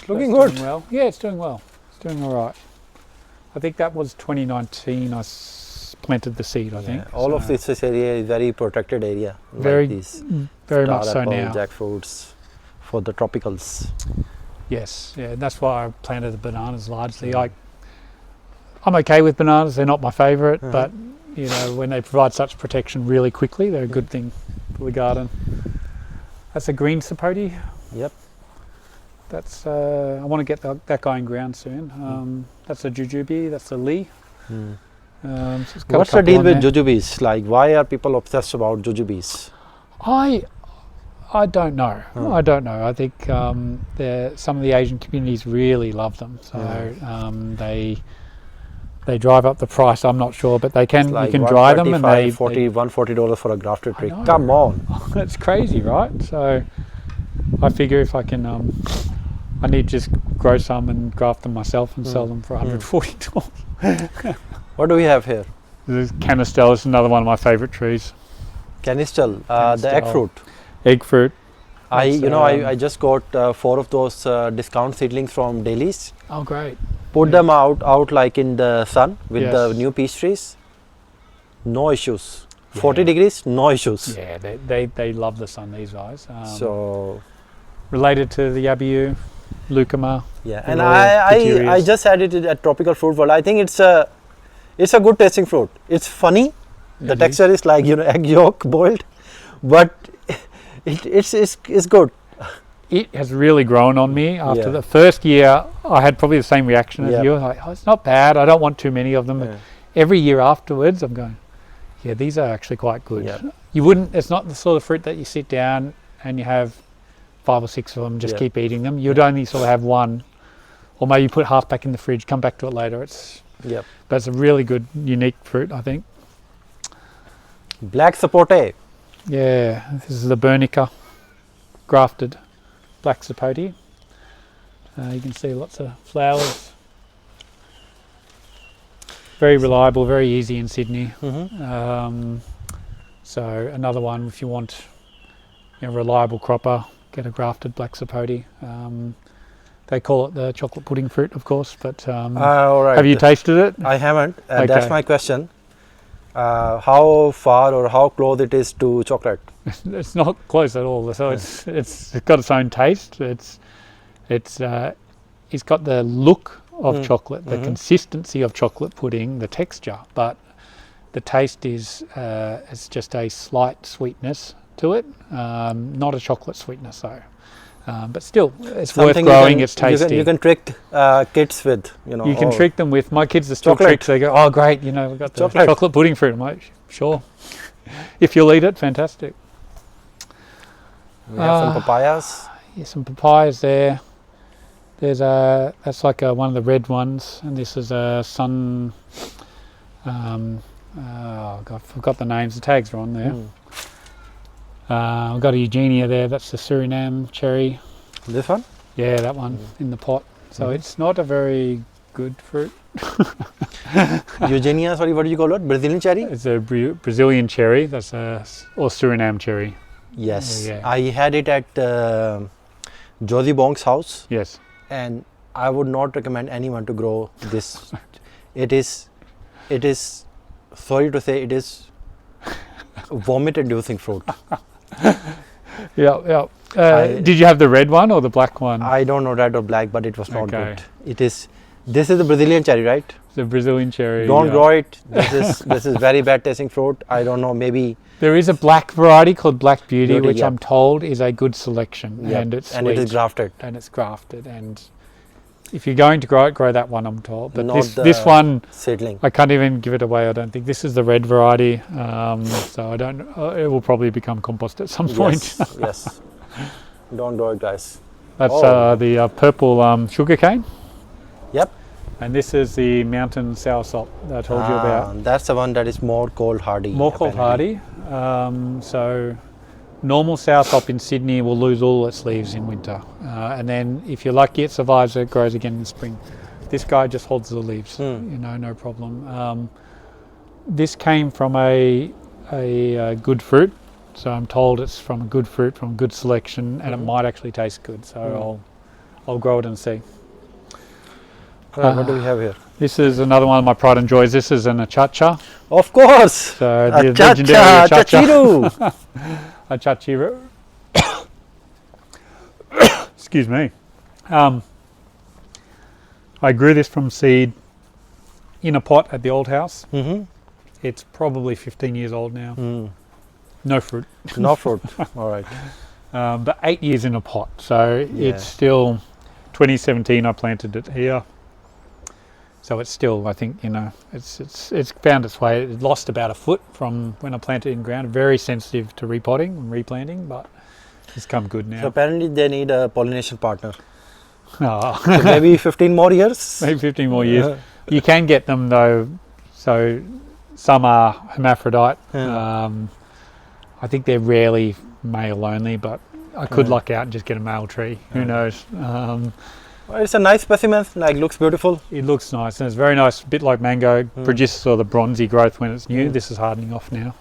A: Looking good.
B: Doing well. Yeah, it's doing well. It's doing all right. I think that was 2019. I planted the seed. I think
A: all of this area is very protected area.
B: Very,
A: like these
B: very much so now.
A: Jackfruits for the tropicals.
B: Yes, yeah. That's why I planted the bananas largely. I'm okay with bananas. They're not my favourite, but you know, when they provide such protection really quickly, they're a good thing for the garden. That's a green sapote.
A: Yep.
B: That's I want to get that guy in ground soon. That's a Jujube. That's a Lee.
A: What's the deal with jujubes? Like, why are people obsessed about jujubes?
B: I don't know. I don't know. I think some of the Asian communities really love them. So they drive up the price. I'm not sure, but they can. Like you can dry them, and
A: $140 for a grafted tree. Come on,
B: that's crazy, right? So I figure if I can, I need to just grow some and graft them myself and sell them for $140.
A: What do we have here?
B: This is Canistel. It's another one of my favourite trees.
A: Canistel, the egg fruit.
B: Egg fruit.
A: I just got 4 of those discount seedlings from Dailies.
B: Oh, great.
A: Put them out like in the sun with the new peach trees. No issues. 40 degrees, no issues.
B: Yeah, they love the sun, these guys.
A: So
B: related to the Abiu Lucama.
A: Yeah, and I just had it at Tropical Fruit World. I think it's a good tasting fruit. It's funny. The texture is like egg yolk boiled, but it's good.
B: It has really grown on me. After the first year, I had probably the same reaction as you. I was like, it's not bad. I don't want too many of them. But every year afterwards, I'm going, yeah, these are actually quite good. Yeah. You wouldn't. It's not the sort of fruit that you sit down and you have 5 or 6 of them, just keep eating them. You'd only sort of have one, or maybe put half back in the fridge, come back to it later. But it's a really good, unique fruit, I think.
A: Black sapote.
B: Yeah, this is the Bernica, grafted black sapote. You can see lots of flowers. Very reliable, very easy in Sydney. So another one, if you want a reliable cropper, get a grafted black sapote. They call it the chocolate pudding fruit, of course, but
A: all right.
B: Have you tasted it?
A: I haven't. That's my question. How far or how close it is to chocolate?
B: It's not close at all. So it's got its own taste. It's got the look of chocolate, the consistency of chocolate pudding, the texture, but the taste is it's just a slight sweetness to it, not a chocolate sweetness though. But still, it's
A: Something
B: worth growing. It's tasty.
A: You can trick kids with,
B: You can trick them with. My kids are still
A: chocolate.
B: tricks. They go, oh great, we've got the chocolate pudding fruit. I'm like, sure. If you'll eat it, fantastic.
A: We have some papayas.
B: Yeah, some papayas there. There's that's like one of the red ones, and this is a sun. Oh God, I forgot the names. The tags are on there. We've got a Eugenia there. That's the Suriname cherry.
A: This one?
B: Yeah, that one in the pot. So it's not a very good fruit.
A: Eugenia, sorry, what do you call it? Brazilian cherry?
B: It's a Brazilian cherry. That's or Suriname cherry.
A: Yes.
B: Yeah.
A: I had it at Josie Bong's house.
B: Yes.
A: And I would not recommend anyone to grow this. It is, sorry to say, it is vomit-inducing fruit.
B: Yeah. Did you have the red one or the black one?
A: I don't know red or black, but it was not good. This is the Brazilian cherry, right?
B: The Brazilian cherry.
A: Don't grow it. This is very bad tasting fruit. I don't know, maybe.
B: There is a black variety called Black Beauty, which I'm told is a good selection, and it's sweet,
A: and it is grafted.
B: And it's grafted, and if you're going to grow it, grow that one, I'm told. But
A: Not
B: this one,
A: seedling.
B: I can't even give it away. I don't think this is the red variety, so I don't. It will probably become compost at some point.
A: Yes. Don't grow it, guys.
B: That's the purple sugarcane.
A: Yep.
B: And this is the mountain soursop that I told you about.
A: That's the one that is more cold hardy.
B: More cold hardy. So normal soursop in Sydney will lose all its leaves in winter. And then if you're lucky, it survives, it grows again in spring. This guy just holds the leaves, no problem. This came from a good fruit. So I'm told it's from a good fruit, from a good selection, and it might actually taste good. So I'll grow it and see.
A: What do we have here?
B: This is another one of my pride and joys. This is an achacha.
A: Of course.
B: So the legendary achacha. Achachiru. Excuse me. I grew this from seed in a pot at the old house. It's probably 15 years old now. No fruit.
A: No fruit. All right.
B: But 8 years in a pot. So it's still 2017 I planted it here. So it's still, I think, it's found its way. It lost about a foot from when I planted it in ground. Very sensitive to repotting and replanting, but it's come good now.
A: So apparently they need a pollination partner.
B: Oh.
A: So maybe 15 more years?
B: Maybe 15 more years. You can get them though. So some are hermaphrodite. I think they're rarely male only, but I could luck out and just get a male tree. Who knows?
A: Well, it's a nice specimen, looks beautiful.
B: It looks nice, and it's very nice, a bit like mango, produces all the bronzy growth when it's new. This is hardening off now.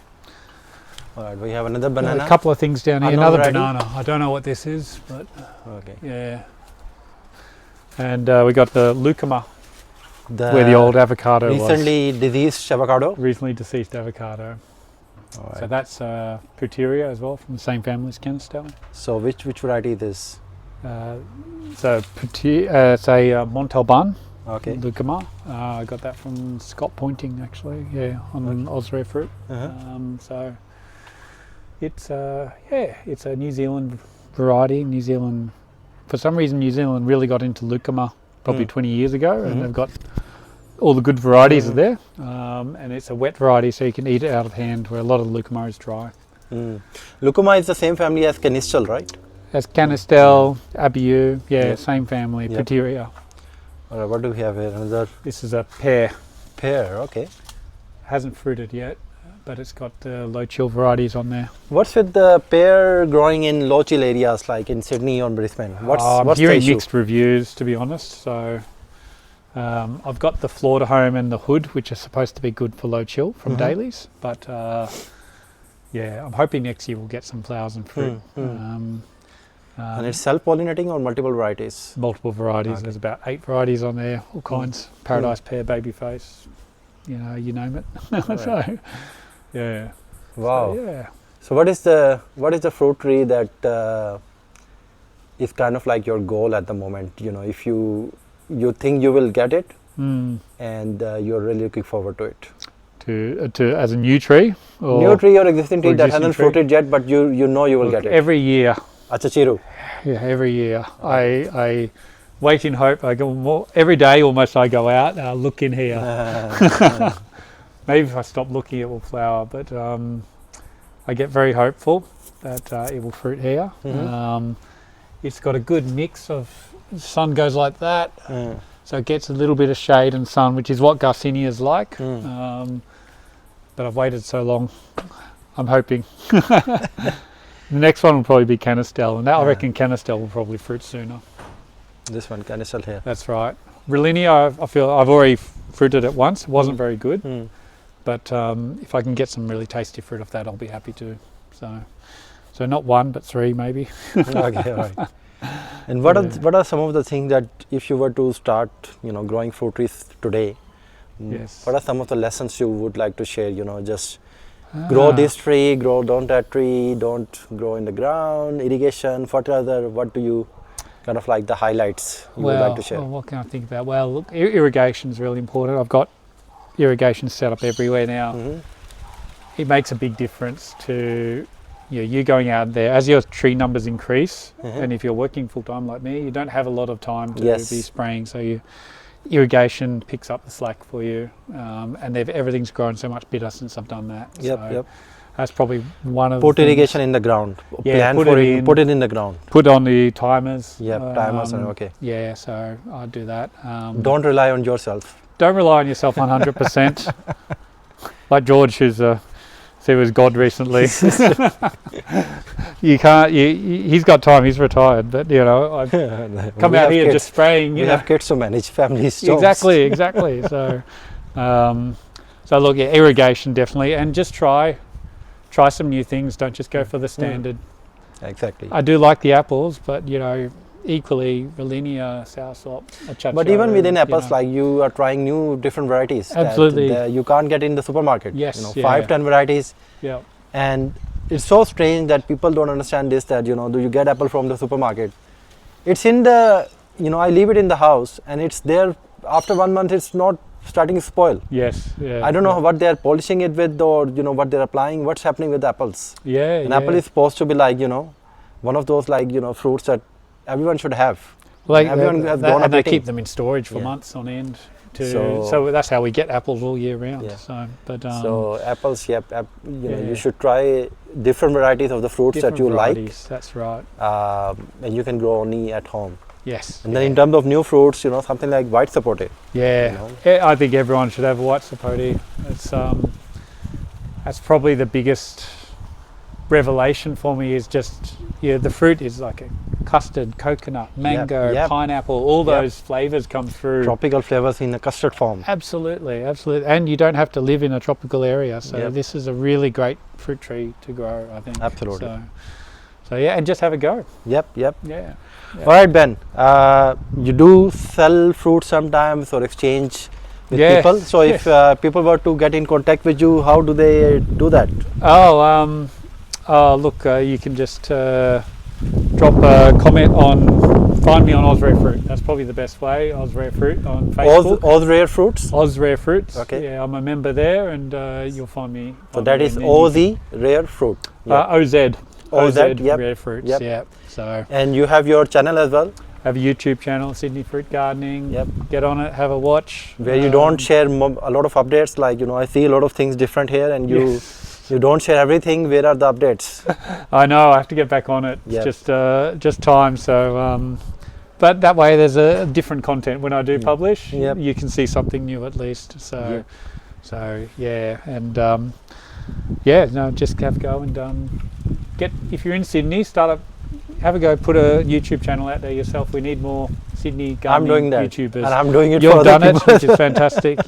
A: Alright, we have another banana.
B: A couple of things down here,
A: Unknown
B: another
A: variety.
B: banana. I don't know what this is, but
A: Okay.
B: yeah. And we got the Lucuma, where the old avocado
A: recently diseased avocado.
B: Recently deceased avocado.
A: Alright.
B: So that's Puteria as well, from the same family as Canistel.
A: So which variety is this?
B: It's a Montalban.
A: Okay.
B: Lucuma. I got that from Scott Pointing actually, on Osrare fruit. So it's it's a New Zealand variety. New Zealand, for some reason, New Zealand really got into Lucuma probably 20 years ago, and they've got all the good varieties are there. And it's a wet variety, so you can eat it out of hand, where a lot of Lucuma is dry.
A: Lucuma is the same family as Canistel, right?
B: As Canistel, Abiu, same family, Puteria.
A: Alright, what do we have here? Another
B: This is a pear.
A: pear, okay.
B: Hasn't fruited yet, but it's got low chill varieties on there.
A: What's with the pear growing in low chill areas like in Sydney or Brisbane?
B: I'm
A: What's the
B: hearing
A: issue?
B: mixed reviews, to be honest. So I've got the Florida Home and the Hood, which are supposed to be good for low chill from dailies, but I'm hoping next year we'll get some flowers and fruit.
A: And it's self-pollinating or multiple varieties?
B: Multiple varieties.
A: Okay.
B: There's about 8 varieties on there, all kinds. Paradise pear, babyface, you name it.
A: Right.
B: So, yeah.
A: Wow.
B: So, yeah.
A: So what is the fruit tree that is kind of like your goal at the moment? If you think you will get it, and you're really looking forward to it.
B: To as a new tree? Or
A: New tree or existing tree that hasn't
B: tree?
A: fruited yet, but you know you will get it.
B: Every year
A: Achachiru.
B: Yeah, every year. I wait in hope. I go more every day almost. I go out, look in here. Maybe if I stop looking, it will flower. But I get very hopeful that it will fruit here. It's got a good mix of sun goes like that, so it gets a little bit of shade and sun, which is what Garcinia is like. But I've waited so long. I'm hoping. The next one will probably be Canistel, and now I reckon Canistel will probably fruit sooner.
A: This one, Canistel here.
B: That's right. Rollinia, I feel I've already fruited it once. It wasn't very good, but if I can get some really tasty fruit off that, I'll be happy to. So not one, but three maybe.
A: Okay, all right. And what are some of the things that if you were to start, growing fruit trees today, what are some of the lessons you would like to share? Just grow this tree, don't that tree, don't grow in the ground, irrigation, fertilizer. What do you kind of like the highlights you would like to share?
B: Well, what can I think about? Well, look, irrigation is really important. I've got irrigation set up everywhere now. It makes a big difference to you going out there as your tree numbers increase, and if you're working full time like me, you don't have a lot of time to be spraying. So irrigation picks up the slack for you, and everything's grown so much better since I've done that. That's probably one of
A: put irrigation in the ground. Put it in the ground.
B: Put on the timers.
A: Timers. Okay.
B: Yeah, so I do that.
A: Don't rely on yourself.
B: Don't rely on yourself 100%. Like George, who's he was God recently. You can't. He's got time. He's retired, but I've come out here just spraying.
A: We have kids to manage, families.
B: Exactly. So, so look, irrigation definitely, and just try some new things. Don't just go for the standard.
A: Exactly.
B: I do like the apples, but equally Rollinia, soursop,
A: but even within apples, like you are trying new different varieties.
B: Absolutely.
A: That you can't get in the supermarket.
B: Yes.
A: 5-10 varieties.
B: Yeah.
A: And it's so strange that people don't understand this, that do you get apple from the supermarket? It's in the I leave it in the house and it's there after 1 month. It's not starting to spoil.
B: Yes. Yeah.
A: I don't know what they're polishing it with, or what they're applying. What's happening with the apples? An apple is supposed to be like one of those fruits that everyone should have.
B: Like
A: everyone has grown up
B: they
A: eating.
B: keep them in storage for months on end. So that's how we get apples all year round. So
A: apples, you should try different varieties of the fruits that you like.
B: That's right.
A: And you can grow only at home.
B: Yes.
A: And then in terms of new fruits, something like white sapote.
B: I think everyone should have a white sapote. It's that's probably the biggest revelation for me. Is just the fruit is like a custard, coconut, mango, pineapple, all those flavors come through.
A: Tropical flavors in a custard form.
B: Absolutely. And you don't have to live in a tropical area, so this is a really great fruit tree to grow, I think.
A: Absolutely.
B: So and just have a go.
A: Yep.
B: Yeah.
A: All right, Ben. You do sell fruit sometimes or exchange with people. So if people were to get in contact with you, how do they do that?
B: Look, you can just drop a comment find me on Oz Rare Fruit. That's probably the best way. Oz Rare Fruit on Facebook.
A: Oz Rare Fruits?
B: Oz Rare Fruits.
A: Okay.
B: Yeah, I'm a member there, and you'll find me.
A: So that is Oz Rare Fruit.
B: OZ Rare Fruits. Yep. So.
A: And you have your channel as well?
B: I have a YouTube channel, Sydney Fruit Gardening. Get on it, have a watch.
A: Where you don't share a lot of updates. Like I see a lot of things different here, and you don't share everything. Where are the updates?
B: I know, I have to get back on it. It's just time. So, but that way there's a different content when I do publish. You can see something new at least. So, and just have a go and if you're in Sydney, have a go. Put a YouTube channel out there yourself. We need more Sydney gardening YouTubers.
A: And I'm doing it.
B: You've done it, which is fantastic.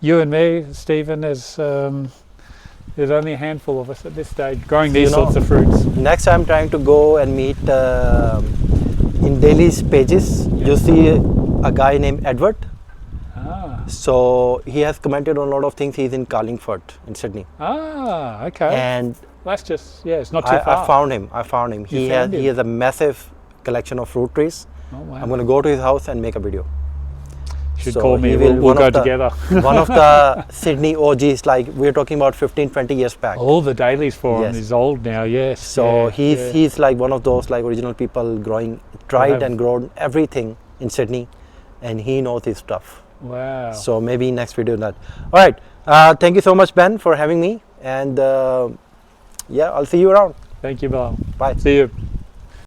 B: You and me, Stephen, there's only a handful of us at this stage growing these sorts of fruits.
A: Next I'm trying to go and meet in Delhi's pages. You see a guy named Edward. So he has commented on a lot of things. He's in Carlingford in Sydney.
B: Okay.
A: And
B: that's just it's not too far.
A: I found him. He has a massive collection of fruit trees.
B: Oh, wow.
A: I'm going to go to his house and make a video.
B: Should
A: So
B: call me.
A: he
B: We'll
A: one
B: go
A: of the-
B: together.
A: One of the Sydney OGs, like we're talking about 15, 20 years back.
B: All the dailies for him
A: Yes.
B: is old now. Yes.
A: So
B: yeah,
A: he's like one of those like original people tried
B: have-
A: and grown everything in Sydney, and he knows his stuff.
B: Wow.
A: So maybe next video that. All right. Thank you so much, Ben, for having me. And yeah, I'll see you around.
B: Thank you, Bob.
A: Bye.
B: See you.